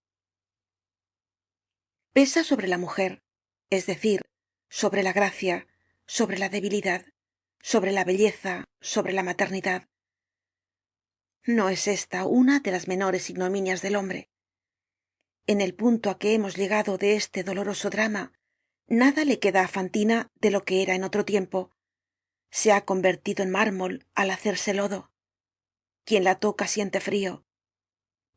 Pesa sobre la mujer, es decir, sobre la gracia, sobre la debilidad, sobre la belleza, sobre la maternidad. ¿No es esta una de las menores ignominias del hombre? En el punto a que hemos llegado de este doloroso drama, nada le queda a Fantina de lo que era en otro tiempo. Se ha convertido en mármol al hacerse lodo. Quien la toca siente frío.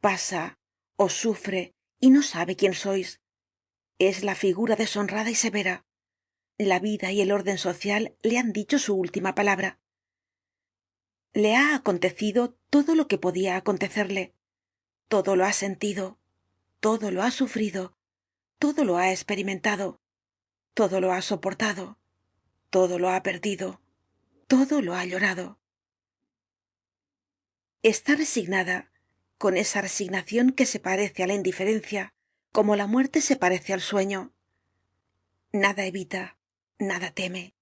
Pasa, os sufre y no sabe quién sois. Es la figura deshonrada y severa. La vida y el orden social le han dicho su última palabra. Le ha acontecido todo lo que podía acontecerle. Todo lo ha sentido, todo lo ha sufrido, todo lo ha experimentado, todo lo ha soportado, todo lo ha perdido, todo lo ha llorado. Está resignada, con esa resignación que se parece a la indiferencia, como la muerte se parece al sueño. Nada evita, nada teme.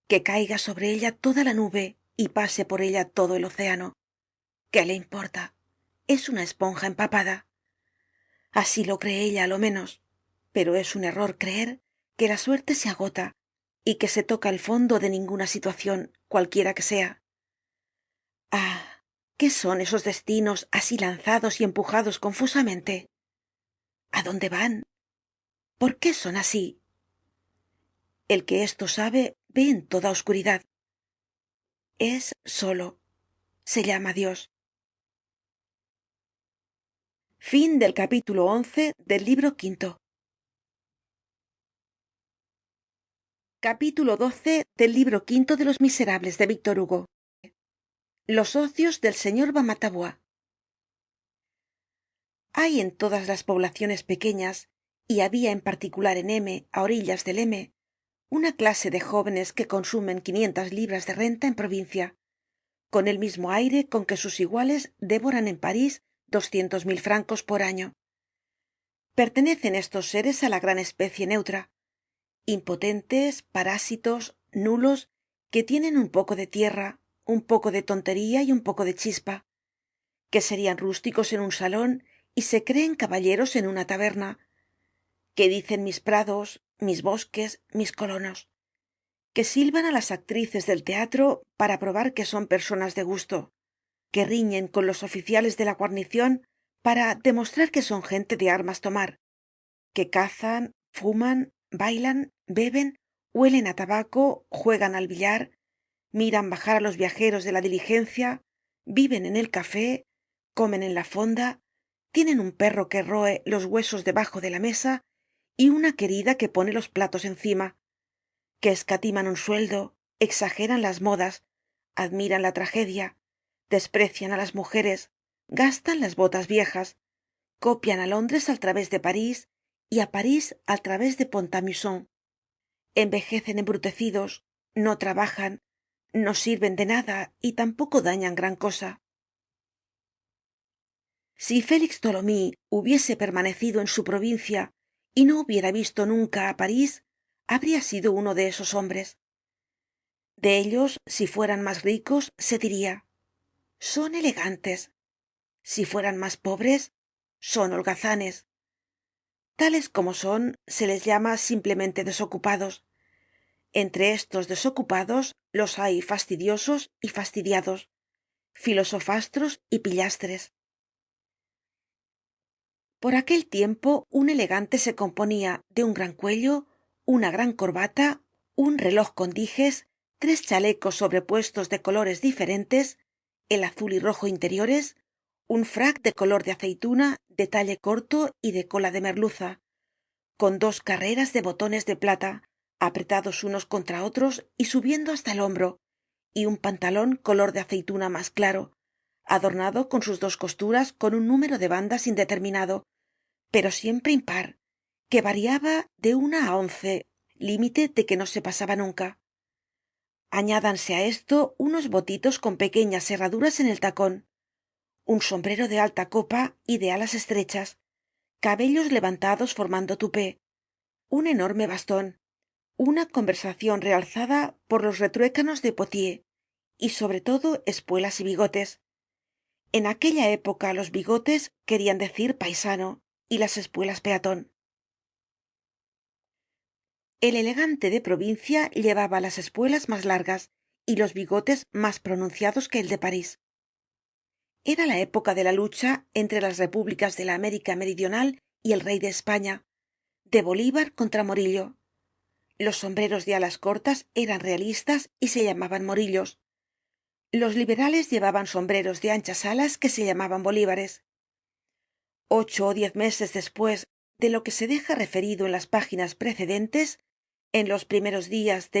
Que caiga sobre ella toda la nube y pase por ella todo el océano. ¿Qué le importa? Es una esponja empapada. Así lo cree ella, a lo menos, pero es un error creer que la suerte se agota y que se toca el fondo de ninguna situación, cualquiera que sea. Ah, ¿qué son esos destinos así lanzados y empujados confusamente? ¿A dónde van? ¿Por qué son así? El que esto sabe ve en toda oscuridad. Es solo. Se llama Dios. Fin del capítulo 11 del libro quinto. Capítulo 12 del libro quinto de Los Miserables de Víctor Hugo. Los ocios del señor Bamatabois. Hay en todas las poblaciones pequeñas, y había en particular en M, a orillas del M, una clase de jóvenes que consumen 500 libras de renta en provincia, con el mismo aire con que sus iguales devoran en París 200.000 francos por año. Pertenecen estos seres a la gran especie neutra, impotentes, parásitos, nulos, que tienen un poco de tierra, un poco de tontería y un poco de chispa, que serían rústicos en un salón y se creen caballeros en una taberna, que dicen mis prados, mis bosques, mis colonos, que silban a las actrices del teatro para probar que son personas de gusto, que riñen con los oficiales de la guarnición para demostrar que son gente de armas tomar, que cazan, fuman, bailan, beben, huelen a tabaco, juegan al billar, miran bajar á los viajeros de la diligencia, viven en el café, comen en la fonda, tienen un perro que roe los huesos debajo de la mesa y una querida que pone los platos encima, que escatiman un sueldo, exageran las modas, admiran la tragedia, desprecian á las mujeres, gastan las botas viejas, copian á Londres al través de París y á París al través de Pont à Mousson, envejecen embrutecidos, no trabajan, no sirven de nada y tampoco dañan gran cosa. Si Félix Tholomyes hubiese permanecido en su provincia y no hubiera visto nunca á París, habría sido uno de esos hombres. De ellos, si fueran más ricos, se diría: son elegantes. Si fueran más pobres, son holgazanes. Tales como son, se les llama simplemente desocupados. Entre estos desocupados los hay fastidiosos y fastidiados, filosofastros y pillastres. Por aquel tiempo un elegante se componía de un gran cuello, una gran corbata, un reloj con dijes, 3 chalecos sobrepuestos de colores diferentes, el azul y rojo interiores, un frac de color de aceituna, de talle corto y de cola de merluza, con 2 carreras de botones de plata, apretados unos contra otros y subiendo hasta el hombro, y un pantalon color de aceituna más claro, adornado con sus 2 costuras con un número de bandas indeterminado, pero siempre impar, que variaba de 1 á 11, límite de que no se pasaba nunca. Añádanse á esto unos botitos con pequeñas herraduras en el tacón, un sombrero de alta copa y de alas estrechas, cabellos levantados formando tupé, un enorme bastón, una conversación realzada por los retruécanos de Potier, y sobre todo espuelas y bigotes. En aquella época los bigotes querían decir paisano y las espuelas peatón. El elegante de provincia llevaba las espuelas más largas y los bigotes más pronunciados que el de París. Era la época de la lucha entre las repúblicas de la América meridional y el rey de España, de Bolívar contra Morillo. Los sombreros de alas cortas eran realistas y se llamaban morillos. Los liberales llevaban sombreros de anchas alas que se llamaban bolívares. 8 ó 10 meses después de lo que se deja referido en las páginas precedentes, en los primeros días de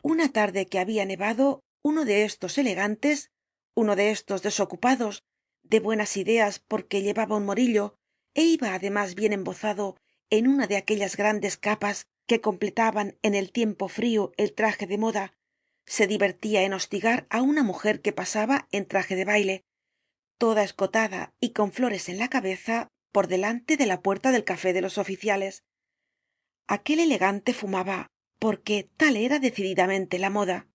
una tarde que había nevado, uno de estos elegantes, uno de estos desocupados, de buenas ideas porque llevaba un morillo e iba además bien embozado en una de aquellas grandes capas que completaban en el tiempo frío el traje de moda, se divertía en hostigar á una mujer que pasaba en traje de baile, toda escotada y con flores en la cabeza, por delante de la puerta del café de los oficiales. Aquel elegante fumaba, porque tal era decididamente la moda.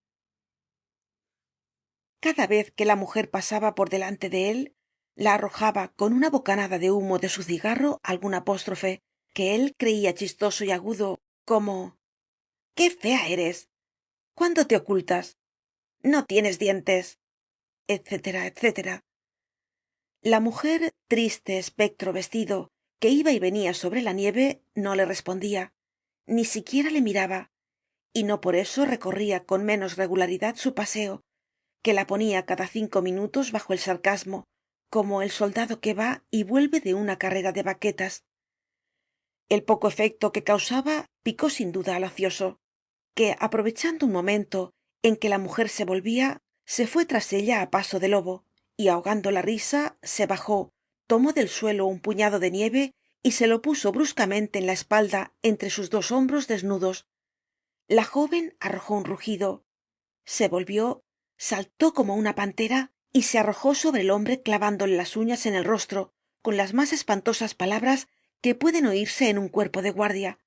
Cada vez que la mujer pasaba por delante de él, la arrojaba con una bocanada de humo de su cigarro algún apóstrofe que él creía chistoso y agudo, como: qué fea eres, cuándo te ocultas, no tienes dientes, etc. etc. La mujer, triste espectro vestido, que iba y venía sobre la nieve, no le respondía, ni siquiera le miraba, y no por eso recorría con menos regularidad su paseo, que la ponía cada 5 minutos bajo el sarcasmo, como el soldado que va y vuelve de una carrera de baquetas. El poco efecto que causaba picó sin duda al ocioso, que, aprovechando un momento en que la mujer se volvía, se fué tras ella á paso de lobo, y ahogando la risa, se bajó, tomó del suelo un puñado de nieve y se lo puso bruscamente en la espalda entre sus 2 hombros desnudos. La joven arrojó un rugido, se volvió, saltó como una pantera y se arrojó sobre el hombre clavándole las uñas en el rostro con las más espantosas palabras que pueden oírse en un cuerpo de guardia.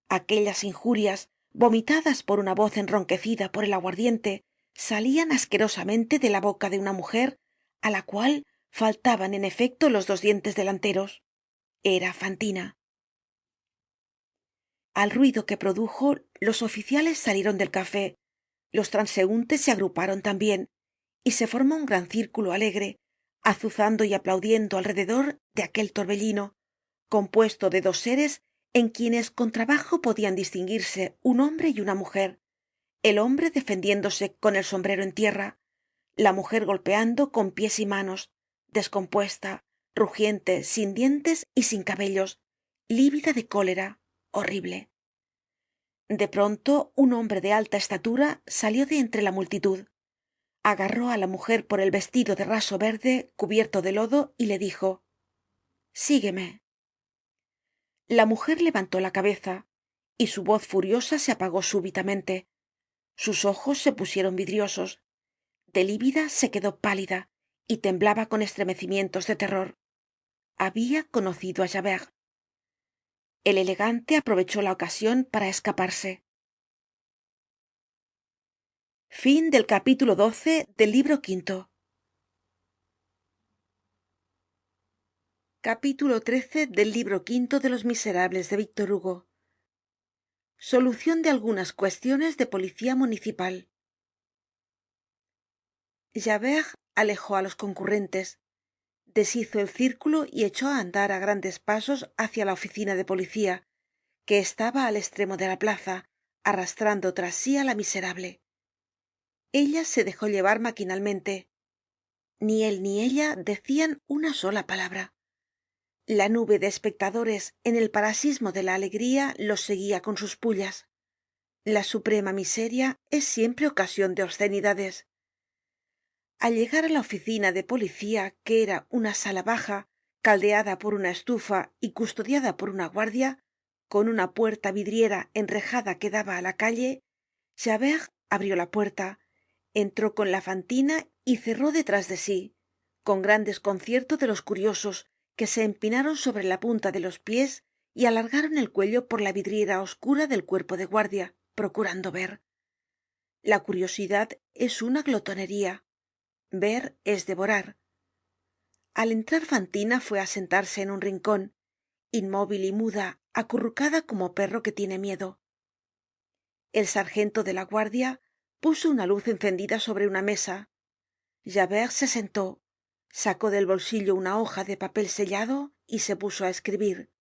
Aquellas injurias, vomitadas por una voz enronquecida por el aguardiente, salían asquerosamente de la boca de una mujer á la cual faltaban en efecto los 2 dientes delanteros. Era Fantina. Al ruido que produjo, los oficiales salieron del café, los transeuntes se agruparon también, y se formó un gran círculo alegre, azuzando y aplaudiendo alrededor de aquel torbellino, compuesto de 2 seres en quienes con trabajo podían distinguirse un hombre y una mujer, el hombre defendiéndose con el sombrero en tierra, la mujer golpeando con pies y manos, descompuesta, rugiente, sin dientes y sin cabellos, lívida de cólera, horrible. De pronto un hombre de alta estatura salió de entre la multitud, agarró á la mujer por el vestido de raso verde cubierto de lodo y le dijo: sígueme. La mujer levantó la cabeza y su voz furiosa se apagó súbitamente, sus ojos se pusieron vidriosos, de lívida se quedó pálida y temblaba con estremecimientos de terror. Había conocido á Javert. El elegante aprovechó la ocasión para escaparse. Fin del capítulo 12 del libro quinto. Capítulo 13 del libro quinto de Los Miserables de Víctor Hugo. Solución de algunas cuestiones de policía municipal. Javert alejó a los concurrentes, deshizo el círculo y echó a andar a grandes pasos hacia la oficina de policía, que estaba al extremo de la plaza, arrastrando tras sí a la miserable. Ella se dejó llevar maquinalmente. Ni él ni ella decían una sola palabra. La nube de espectadores en el parasismo de la alegría los seguía con sus pullas. La suprema miseria es siempre ocasión de obscenidades. Al llegar a la oficina de policía, que era una sala baja, caldeada por una estufa y custodiada por una guardia, con una puerta vidriera enrejada que daba a la calle, Javert abrió la puerta, entró con la fantina y cerró detrás de sí, con gran desconcierto de los curiosos que se empinaron sobre la punta de los pies y alargaron el cuello por la vidriera oscura del cuerpo de guardia, procurando ver. La curiosidad es una glotonería. Ver es devorar. Al entrar Fantina fue a sentarse en un rincón, inmóvil y muda, acurrucada como perro que tiene miedo. El sargento de la guardia puso una luz encendida sobre una mesa. Javert se sentó, sacó del bolsillo una hoja de papel sellado y se puso a escribir.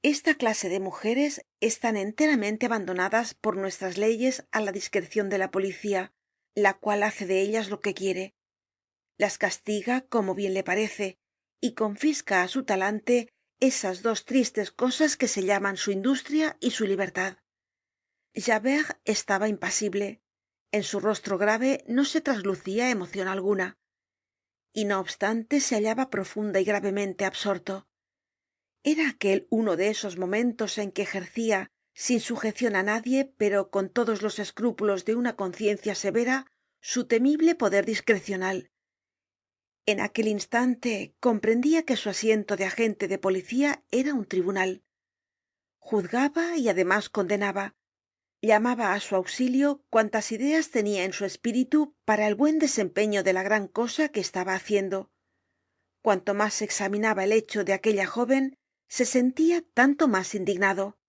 Esta clase de mujeres están enteramente abandonadas por nuestras leyes a la discrecion de la policía, la cual hace de ellas lo que quiere. Las castiga como bien le parece y confisca a su talante esas dos tristes cosas que se llaman su industria y su libertad. Javert estaba impasible. En su rostro grave no se traslucía emoción alguna, y no obstante se hallaba profunda y gravemente absorto. Era aquel uno de esos momentos en que ejercía, sin sujeción a nadie, pero con todos los escrúpulos de una conciencia severa, su temible poder discrecional. En aquel instante comprendía que su asiento de agente de policía era un tribunal. Juzgaba y además condenaba. Llamaba a su auxilio cuantas ideas tenía en su espíritu para el buen desempeño de la gran cosa que estaba haciendo. Cuanto más examinaba el hecho de aquella joven, se sentía tanto más indignado.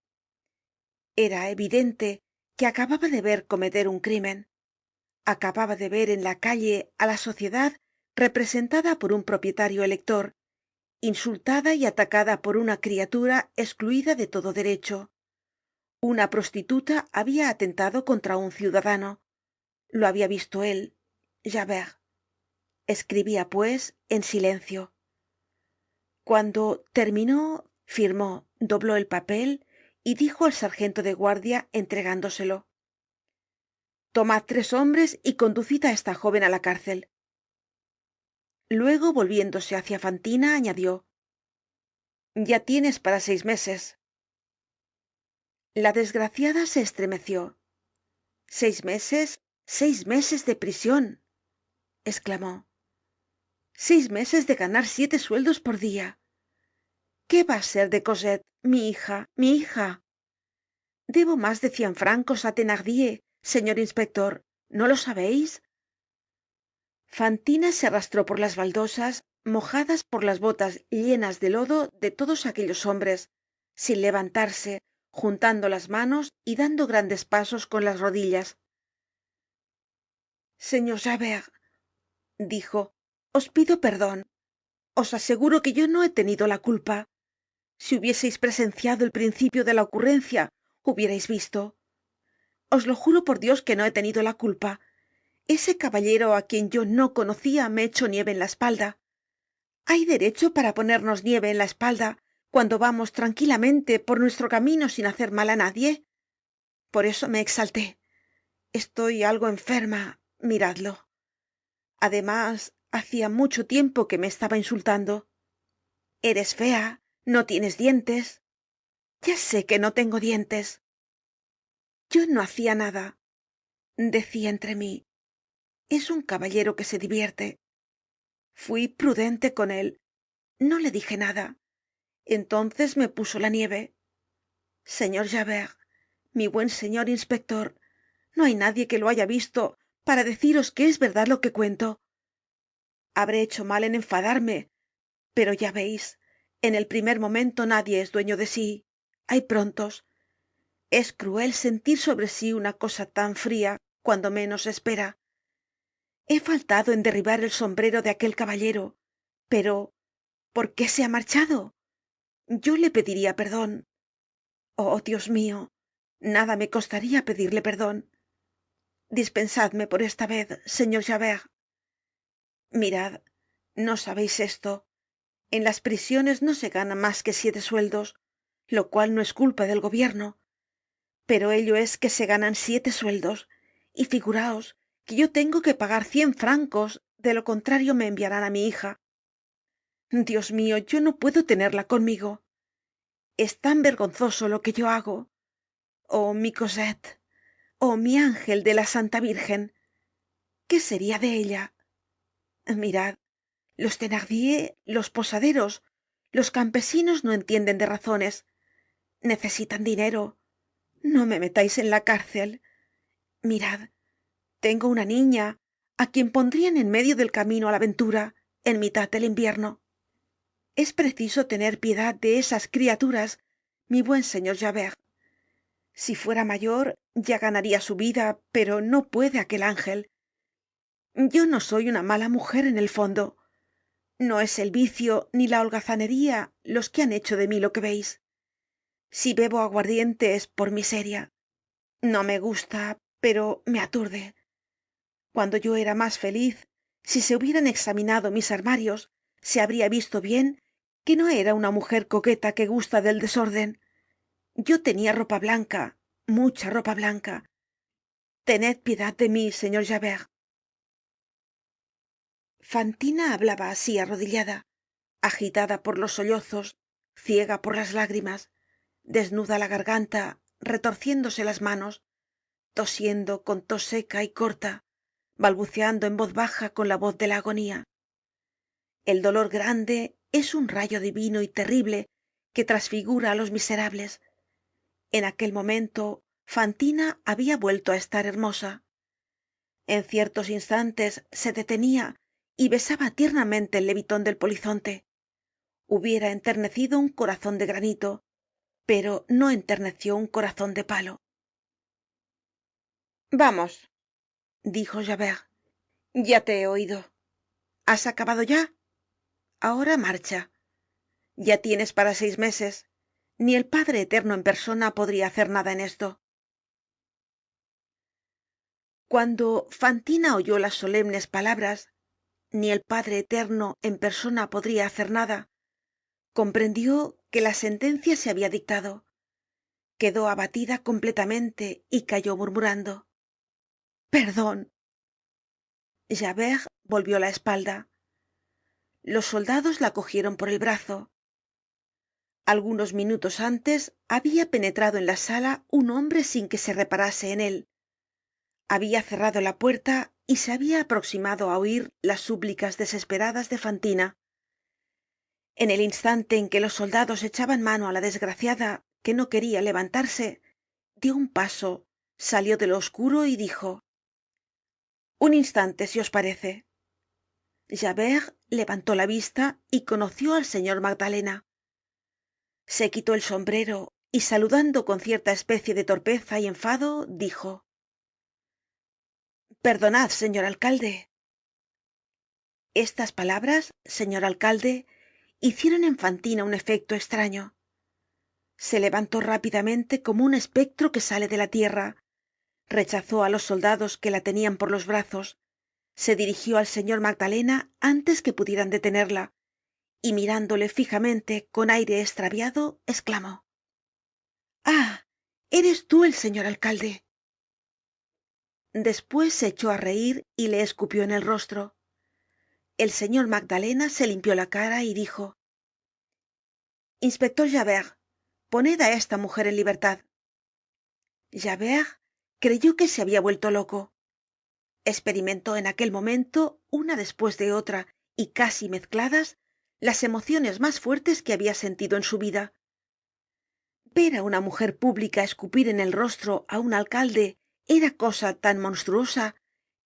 Era evidente que acababa de ver cometer un crimen. Acababa de ver en la calle a la sociedad representada por un propietario elector, insultada y atacada por una criatura excluida de todo derecho. Una prostituta había atentado contra un ciudadano. Lo había visto él, Javert. Escribía, pues, en silencio. Cuando terminó, firmó, dobló el papel y dijo al sargento de guardia entregándoselo: tomad 3 hombres y conducid á esta joven á la cárcel. Luego, volviéndose hacia Fantina, añadió: ya tienes para 6 meses. La desgraciada se estremeció. 6 meses, 6 meses de prisión, exclamó. 6 meses de ganar 7 sueldos por día. ¿Qué va a ser de Cosette, mi hija, mi hija? Debo más de 100 francos a Thenardier, señor inspector, ¿no lo sabéis? Fantina se arrastró por las baldosas, mojadas por las botas llenas de lodo de todos aquellos hombres, sin levantarse, juntando las manos y dando grandes pasos con las rodillas. Señor Javert, dijo, os pido perdón. Os aseguro que yo no he tenido la culpa. Si hubieseis presenciado el principio de la ocurrencia, hubierais visto. os lo juro por Dios que no he tenido la culpa. Ese caballero a quien yo no conocía me echó nieve en la espalda. ¿Hay derecho para ponernos nieve en la espalda cuando vamos tranquilamente por nuestro camino sin hacer mal a nadie? Por eso me exalté. Estoy algo enferma, miradlo. Además, hacía mucho tiempo que me estaba insultando. Eres fea, no tienes dientes. Ya sé que no tengo dientes. Yo no hacía nada. Decía entre mí, es un caballero que se divierte. Fui prudente con él. No le dije nada. Entonces me puso la nieve. Señor Javert, mi buen señor inspector, no hay nadie que lo haya visto para deciros que es verdad lo que cuento. Habré hecho mal en enfadarme, pero ya veis, en el primer momento nadie es dueño de sí. Hay prontos. Es cruel sentir sobre sí una cosa tan fría cuando menos se espera. He faltado en derribar el sombrero de aquel caballero, pero ¿por qué se ha marchado? Yo le pediría perdón. Oh, Dios mío, nada me costaría pedirle perdón. Dispensadme por esta vez, señor Javert. Mirad, no sabéis esto. En las prisiones no se gana más que 7 sueldos, lo cual no es culpa del gobierno. Pero ello es que se ganan 7 sueldos, y figuraos que yo tengo que pagar 100 francos, de lo contrario me enviarán a mi hija. Dios mío, yo no puedo tenerla conmigo. Es tan vergonzoso lo que yo hago. Oh, mi Cosette, oh, mi ángel de la Santa Virgen, ¿qué sería de ella? Mirad, los Thenardier, los posaderos, los campesinos no entienden de razones. Necesitan dinero. No me metáis en la cárcel. Mirad, tengo una niña a quien pondrían en medio del camino a la aventura, en mitad del invierno. Es preciso tener piedad de esas criaturas, mi buen señor Javert. Si fuera mayor, ya ganaría su vida, pero no puede aquel ángel. Yo no soy una mala mujer en el fondo. No es el vicio ni la holgazanería los que han hecho de mí lo que veis. Si bebo aguardiente es por miseria. No me gusta, pero me aturde. Cuando yo era más feliz, si se hubieran examinado mis armarios, se habría visto bien que no era una mujer coqueta que gusta del desorden. Yo tenía ropa blanca, mucha ropa blanca. Tened piedad de mí, señor Javert. Fantina hablaba así arrodillada, agitada por los sollozos, ciega por las lágrimas, desnuda la garganta, retorciéndose las manos, tosiendo con tos seca y corta, balbuceando en voz baja con la voz de la agonía. El dolor grande es un rayo divino y terrible que transfigura a los miserables. En aquel momento Fantina había vuelto a estar hermosa. En ciertos instantes se detenía y besaba tiernamente el levitón del polizonte. Hubiera enternecido un corazón de granito, pero no enterneció un corazón de palo. Vamos, dijo Javert, ya te he oído. ¿Has acabado ya? Ahora marcha. Ya tienes para 6 meses. Ni el Padre Eterno en persona podría hacer nada en esto. Cuando Fantina oyó las solemnes palabras, ni el Padre Eterno en persona podría hacer nada, comprendió que la sentencia se había dictado. Quedó abatida completamente y cayó murmurando: perdón. Javert volvió la espalda. Los soldados la cogieron por el brazo. Algunos minutos antes había penetrado en la sala un hombre sin que se reparase en él. Había cerrado la puerta y se había aproximado a oír las súplicas desesperadas de Fantina. En el instante en que los soldados echaban mano a la desgraciada, que no quería levantarse, dio un paso, salió de lo oscuro y dijo: un instante, si os parece. Javert levantó la vista y conoció al señor Magdalena. Se quitó el sombrero y, saludando con cierta especie de torpeza y enfado, dijo: perdonad, señor alcalde. Estas palabras, señor alcalde, hicieron en Fantina un efecto extraño. Se levantó rápidamente como un espectro que sale de la tierra, rechazó á los soldados que la tenían por los brazos, se dirigió al señor Magdalena antes que pudieran detenerla, y mirándole fijamente con aire estraviado, exclamó: ah, eres tú el señor alcalde. Después se echó á reir y le escupió en el rostro. El señor Magdalena se limpió la cara y dijo: inspector Javert, poned á esta mujer en libertad. Javert creyó que se había vuelto loco. Experimentó en aquel momento, una después de otra y casi mezcladas, las emociones más fuertes que había sentido en su vida. Ver a una mujer pública escupir en el rostro a un alcalde era cosa tan monstruosa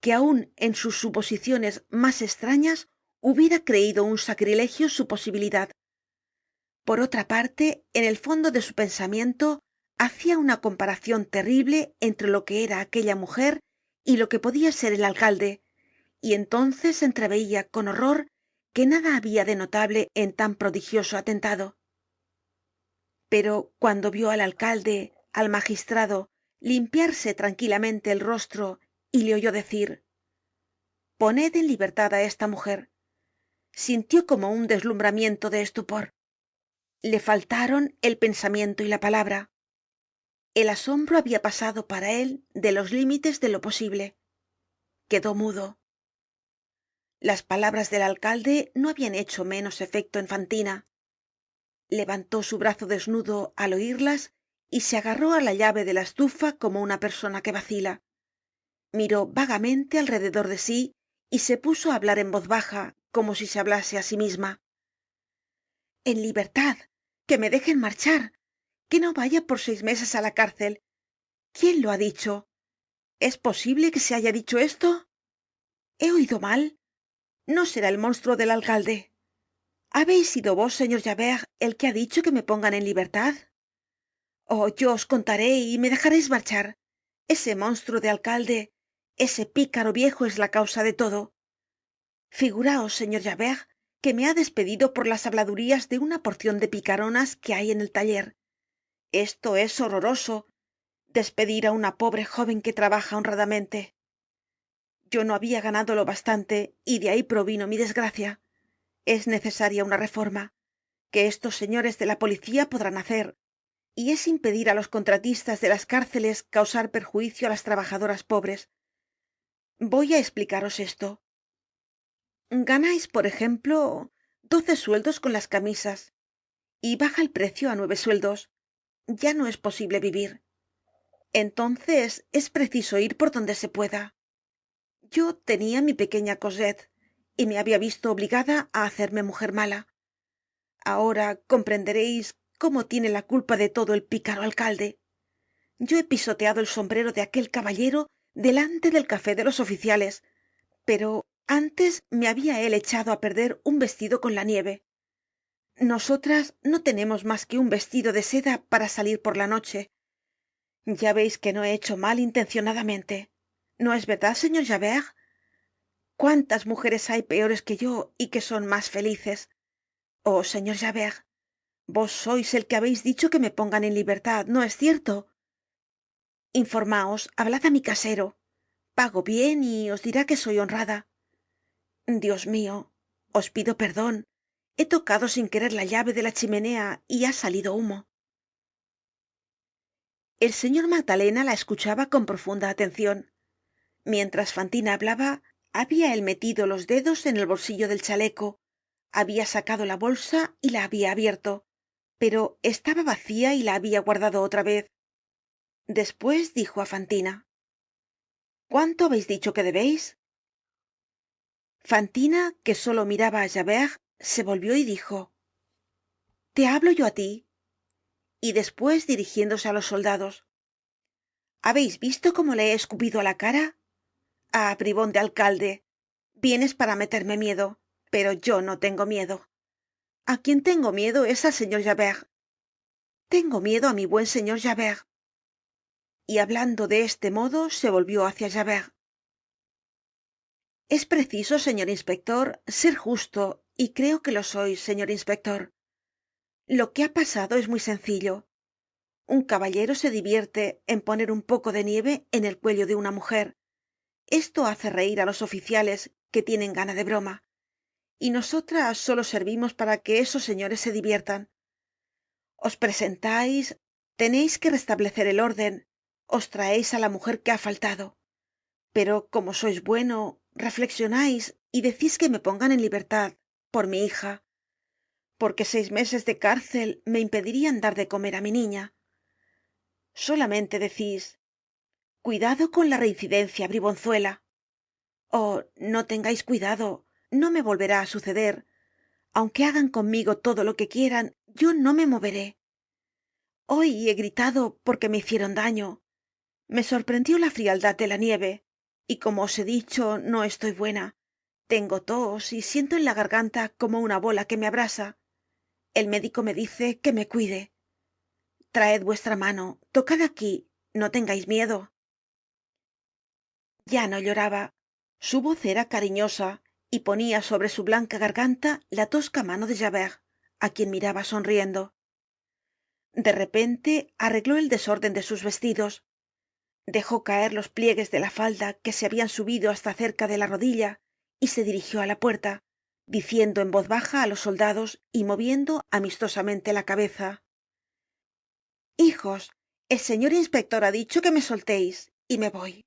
que aun en sus suposiciones más extrañas hubiera creído un sacrilegio su posibilidad. Por otra parte, en el fondo de su pensamiento hacía una comparación terrible entre lo que era aquella mujer y lo que podía ser el alcalde, y entonces entreveía con horror que nada había de notable en tan prodigioso atentado. Pero cuando vio al alcalde, al magistrado, limpiarse tranquilamente el rostro y le oyó decir: poned en libertad á esta mujer, sintió como un deslumbramiento de estupor. Le faltaron el pensamiento y la palabra. El asombro había pasado para él de los límites de lo posible. Quedó mudo. Las palabras del alcalde no habían hecho menos efecto en Fantina. Levantó su brazo desnudo al oirlas y se agarró a la llave de la estufa como una persona que vacila. Miró vagamente alrededor de sí y se puso a hablar en voz baja, como si se hablase a sí misma. En libertad, que me dejen marchar, que no vaya por 6 meses á la cárcel. ¿Quién lo ha dicho? ¿Es posible que se haya dicho esto? ¿He oído mal? No será el monstruo del alcalde. ¿Habéis sido vos, señor Javert, el que ha dicho que me pongan en libertad? Oh, yo os contaré y me dejaréis marchar. Ese monstruo de alcalde, ese pícaro viejo es la causa de todo. Figuraos, señor Javert, que me ha despedido por las habladurías de una porción de picaronas que hay en el taller. Esto es horroroso, despedir a una pobre joven que trabaja honradamente. Yo no había ganado lo bastante y de ahí provino mi desgracia. Es necesaria una reforma, que estos señores de la policía podrán hacer, y es impedir a los contratistas de las cárceles causar perjuicio a las trabajadoras pobres. Voy a explicaros esto. Ganáis, por ejemplo, 12 sueldos con las camisas, y baja el precio a 9 sueldos. Ya no es posible vivir. Entonces es preciso ir por donde se pueda. Yo tenía mi pequeña Cosette y me había visto obligada a hacerme mujer mala. Ahora comprenderéis cómo tiene la culpa de todo el pícaro alcalde. Yo he pisoteado el sombrero de aquel caballero delante del café de los oficiales, pero antes me había él echado a perder un vestido con la nieve. Nosotras no tenemos más que un vestido de seda para salir por la noche. Ya veis que no he hecho mal intencionadamente. ¿No es verdad, señor Javert? ¿Cuántas mujeres hay peores que yo y que son más felices? Oh, señor Javert, vos sois el que habéis dicho que me pongan en libertad, ¿no es cierto? Informaos, hablad a mi casero. Pago bien y os dirá que soy honrada. Dios mío, os pido perdón. He tocado sin querer la llave de la chimenea y ha salido humo. El señor Magdalena la escuchaba con profunda atención. Mientras Fantina hablaba, había él metido los dedos en el bolsillo del chaleco, había sacado la bolsa y la había abierto, pero estaba vacía y la había guardado otra vez. Después dijo a Fantina: ¿cuánto habéis dicho que debéis? Fantina, que solo miraba a Javert, se volvió y dijo: te hablo yo a ti. Y después, dirigiéndose a los soldados: ¿habéis visto cómo le he escupido a la cara? Ah, bribón de alcalde, vienes para meterme miedo, pero yo no tengo miedo. A quien tengo miedo es al señor Javert. Tengo miedo a mi buen señor Javert. Y hablando de este modo se volvió hacia Javert. Es preciso, señor inspector, ser justo, y creo que lo sois, señor inspector. Lo que ha pasado es muy sencillo. un caballero se divierte en poner un poco de nieve en el cuello de una mujer. Esto hace reír a los oficiales que tienen gana de broma, y nosotras solo servimos para que esos señores se diviertan. Os presentáis, tenéis que restablecer el orden, os traéis á la mujer que ha faltado, pero como sois bueno, reflexionáis y decís que me pongan en libertad por mi hija, porque 6 meses de cárcel me impedirían dar de comer á mi niña. Solamente decís: cuidado con la reincidencia, bribonzuela. Oh, no tengáis cuidado, no me volverá á suceder. Aunque hagan conmigo todo lo que quieran, yo no me moveré. Hoy he gritado porque me hicieron daño. Me sorprendió la frialdad de la nieve, y como os he dicho, no estoy buena. Tengo tos y siento en la garganta como una bola que me abrasa. El médico me dice que me cuide. Traed vuestra mano, tocad aquí, no tengáis miedo. Ya no lloraba. Su voz era cariñosa y ponía sobre su blanca garganta la tosca mano de Javert, a quien miraba sonriendo. De repente arregló el desorden de sus vestidos, dejó caer los pliegues de la falda que se habían subido hasta cerca de la rodilla y se dirigió á la puerta, diciendo en voz baja á los soldados y moviendo amistosamente la cabeza: hijos, el señor inspector ha dicho que me soltéis y me voy.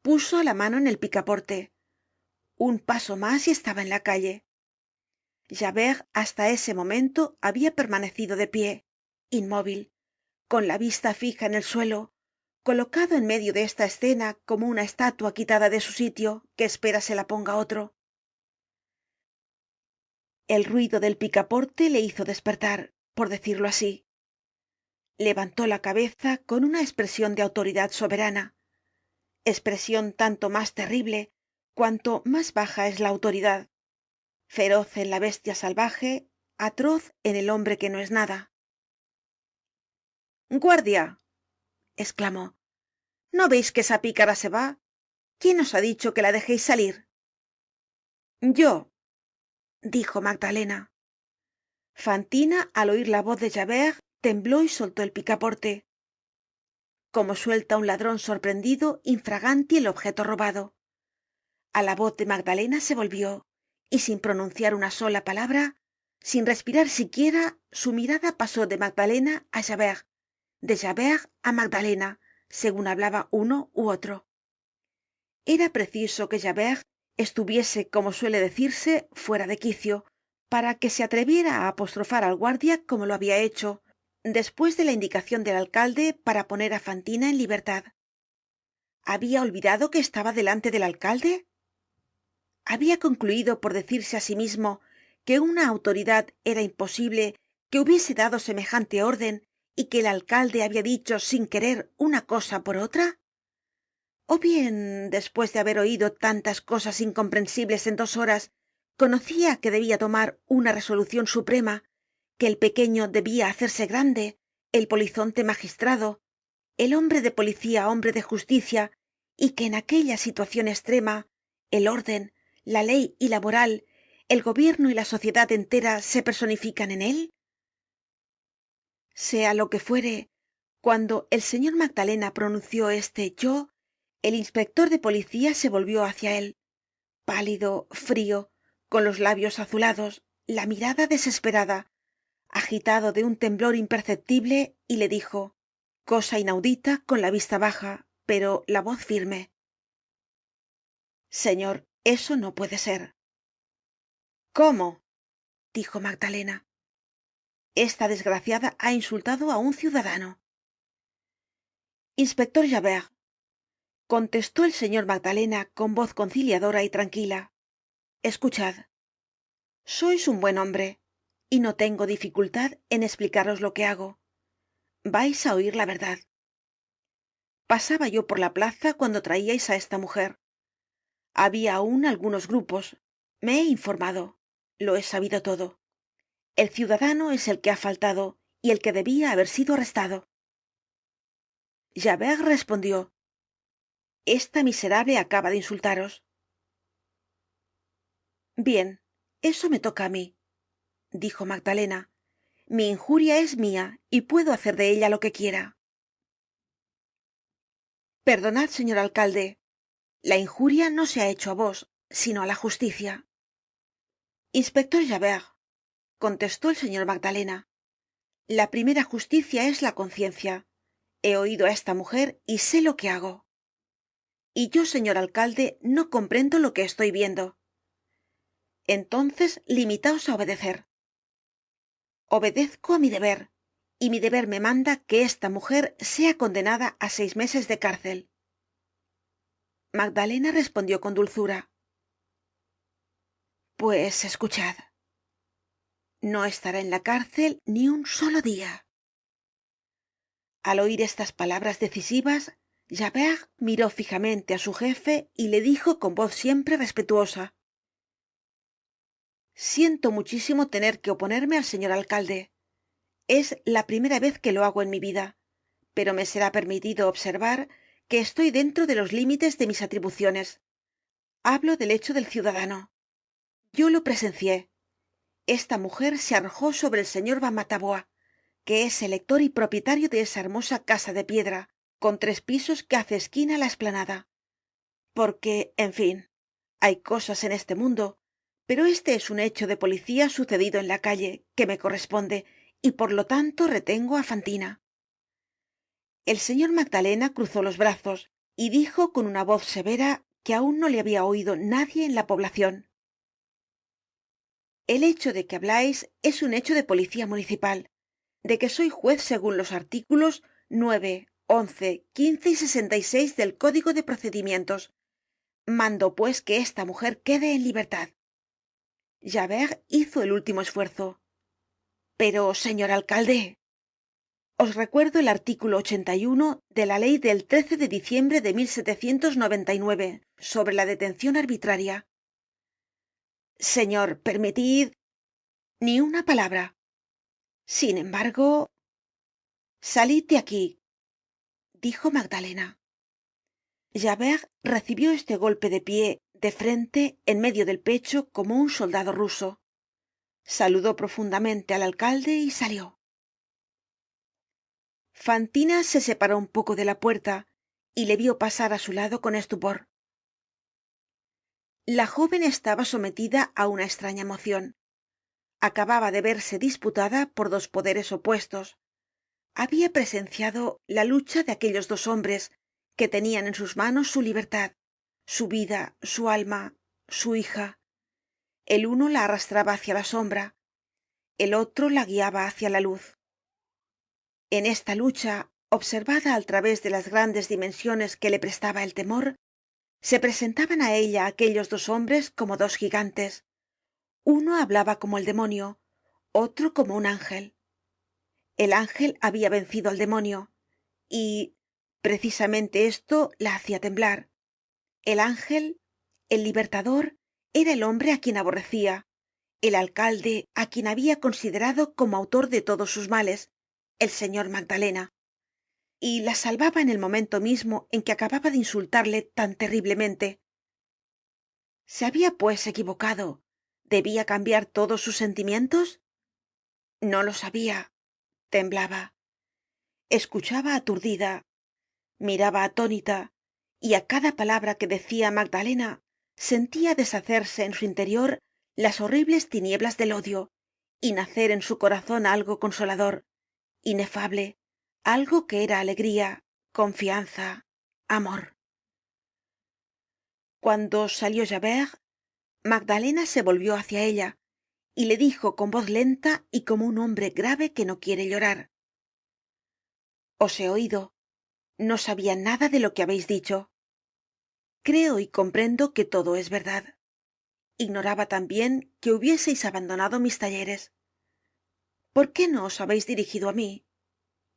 Puso la mano en el picaporte. Un paso más y estaba en la calle. Javert hasta ese momento había permanecido de pie, inmóvil, con la vista fija en el suelo, colocado en medio de esta escena como una estatua quitada de su sitio que espera se la ponga otro. El ruido del picaporte le hizo despertar, por decirlo así. Levantó la cabeza con una expresión de autoridad soberana, expresión tanto más terrible cuanto más baja es la autoridad, feroz en la bestia salvaje, atroz en el hombre que no es nada. Guardia, exclamó, ¿no veis que esa pícara se va? ¿Quién os ha dicho que la dejéis salir? Yo, dijo Magdalena. Fantina, al oír la voz de Javert, tembló y soltó el picaporte, como suelta un ladrón sorprendido infraganti el objeto robado. A la voz de Magdalena se volvió, y sin pronunciar una sola palabra, sin respirar siquiera, su mirada pasó de Magdalena á Javert, de Javert á Magdalena, según hablaba uno ú otro. Era preciso que Javert estuviese, como suele decirse, fuera de quicio, para que se atreviera á apostrofar al guardia como lo había hecho, después de la indicación del alcalde para poner á Fantina en libertad. ¿Había olvidado que estaba delante del alcalde? Había concluido por decirse á sí mismo que una autoridad era imposible que hubiese dado semejante orden y que el alcalde había dicho sin querer una cosa por otra. O bien, después de haber oído tantas cosas incomprensibles en 2 horas, conocía que debía tomar una resolución suprema, que el pequeño debía hacerse grande, el polizonte magistrado, el hombre de policía hombre de justicia, y que en aquella situación extrema, el orden, la ley y la moral, el gobierno y la sociedad entera se personifican en él. Sea lo que fuere, cuando el señor Magdalena pronunció este yo, el inspector de policía se volvió hacia él, pálido, frío, con los labios azulados, la mirada desesperada, agitado de un temblor imperceptible, y le dijo, cosa inaudita con la vista baja, pero la voz firme: señor, eso no puede ser. ¿Cómo? Dijo Magdalena. Esta desgraciada ha insultado a un ciudadano. Inspector Javert, contestó el señor Magdalena con voz conciliadora y tranquila, escuchad. Sois un buen hombre, y no tengo dificultad en explicaros lo que hago. Vais a oír la verdad. Pasaba yo por la plaza cuando traíais a esta mujer. Había aún algunos grupos. Me he informado. Lo he sabido todo. El ciudadano es el que ha faltado y el que debía haber sido arrestado. Javert respondió: esta miserable acaba de insultaros. Bien, eso me toca a mí, dijo Magdalena, Mi injuria es mía y puedo hacer de ella lo que quiera. Perdonad, señor alcalde, la injuria no se ha hecho a vos, sino a la justicia. Inspector Javert, contestó el señor Magdalena, la primera justicia es la conciencia. He oído a esta mujer y sé lo que hago. Y yo, señor alcalde, no comprendo lo que estoy viendo. Entonces, limitaos a obedecer. Obedezco a mi deber, y mi deber me manda que esta mujer sea condenada a 6 meses de cárcel. Magdalena respondió con dulzura: pues escuchad. No estará en la cárcel ni un solo día. Al oír estas palabras decisivas, Javert miró fijamente a su jefe y le dijo con voz siempre respetuosa: siento muchísimo tener que oponerme al señor alcalde. Es la primera vez que lo hago en mi vida, pero me será permitido observar que estoy dentro de los límites de mis atribuciones. Hablo del hecho del ciudadano. Yo lo presencié. Esta mujer se arrojó sobre el señor Bamatabois, que es elector y propietario de esa hermosa casa de piedra, con 3 pisos que hace esquina a la explanada. Porque, en fin, hay cosas en este mundo, pero este es un hecho de policía sucedido en la calle, que me corresponde, y por lo tanto retengo a Fantina. El señor Magdalena cruzó los brazos y dijo con una voz severa que aún no le había oído nadie en la población: el hecho de que habláis es un hecho de policía municipal, de que soy juez según los artículos 9, 11, 15 y 66 del Código de Procedimientos. Mando pues que esta mujer quede en libertad. Javert hizo el último esfuerzo. Pero, señor alcalde, os recuerdo el artículo 81 de la ley del 13 de diciembre de 1799 sobre la detención arbitraria. Señor, permitid... Ni una palabra. Sin embargo... Salid de aquí, dijo Magdalena. Javert recibió este golpe de pie, de frente, en medio del pecho, como un soldado ruso. Saludó profundamente al alcalde y salió. Fantina se separó un poco de la puerta y le vio pasar a su lado con estupor. La joven estaba sometida a una extraña emoción. Acababa de verse disputada por dos poderes opuestos. Había presenciado la lucha de aquellos dos hombres que tenían en sus manos su libertad, su vida, su alma, su hija. El uno la arrastraba hacia la sombra, el otro la guiaba hacia la luz. En esta lucha, observada al través de las grandes dimensiones que le prestaba el temor, se presentaban a ella aquellos dos hombres como dos gigantes. Uno hablaba como el demonio, otro como un ángel. El ángel había vencido al demonio, y precisamente esto la hacía temblar. El ángel, el libertador, era el hombre a quien aborrecía, el alcalde a quien había considerado como autor de todos sus males, el señor Magdalena, y la salvaba en el momento mismo en que acababa de insultarle tan terriblemente. ¿Se había pues equivocado? ¿Debía cambiar todos sus sentimientos? No lo sabía. Temblaba. Escuchaba aturdida, miraba atónita, y a cada palabra que decía Magdalena sentía deshacerse en su interior las horribles tinieblas del odio y nacer en su corazón algo consolador, inefable, algo que era alegría, confianza, amor. Cuando salió Javert, Magdalena se volvió hacia ella y le dijo con voz lenta y como un hombre grave que no quiere llorar: os he oído, no sabía nada de lo que habéis dicho. Creo y comprendo que todo es verdad. Ignoraba también que hubieseis abandonado mis talleres. ¿Por qué no os habéis dirigido a mí?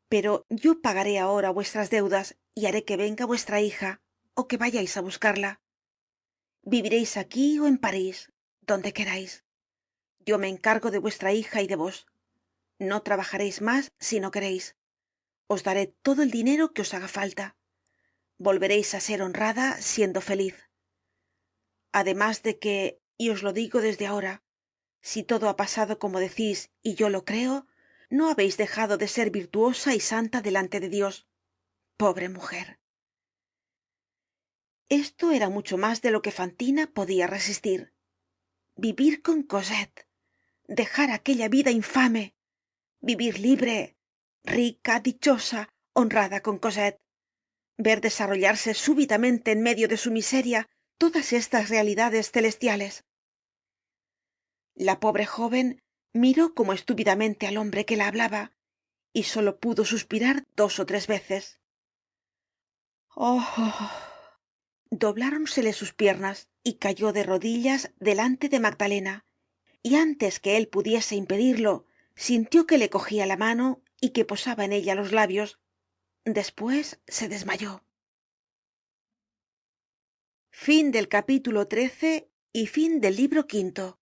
Pero yo pagaré ahora vuestras deudas y haré que venga vuestra hija, o que vayáis a buscarla. Viviréis aquí o en París, donde queráis. Yo me encargo de vuestra hija y de vos. No trabajaréis más si no queréis. Os daré todo el dinero que os haga falta. Volveréis a ser honrada siendo feliz. Además de que, y os lo digo desde ahora, si todo ha pasado como decís y yo lo creo, no habéis dejado de ser virtuosa y santa delante de Dios. Pobre mujer. Esto era mucho más de lo que Fantina podía resistir. Vivir con Cosette, dejar aquella vida infame, vivir libre, rica, dichosa, honrada con Cosette, ver desarrollarse súbitamente en medio de su miseria todas estas realidades celestiales. La pobre joven miró como estúpidamente al hombre que la hablaba, y solo pudo suspirar 2 ó 3 veces. Oh. Dobláronsele sus piernas y cayó de rodillas delante de Magdalena, y antes que él pudiese impedirlo, sintió que le cogía la mano y que posaba en ella los labios. Después se desmayó. Fin del capítulo 13 y fin del libro quinto.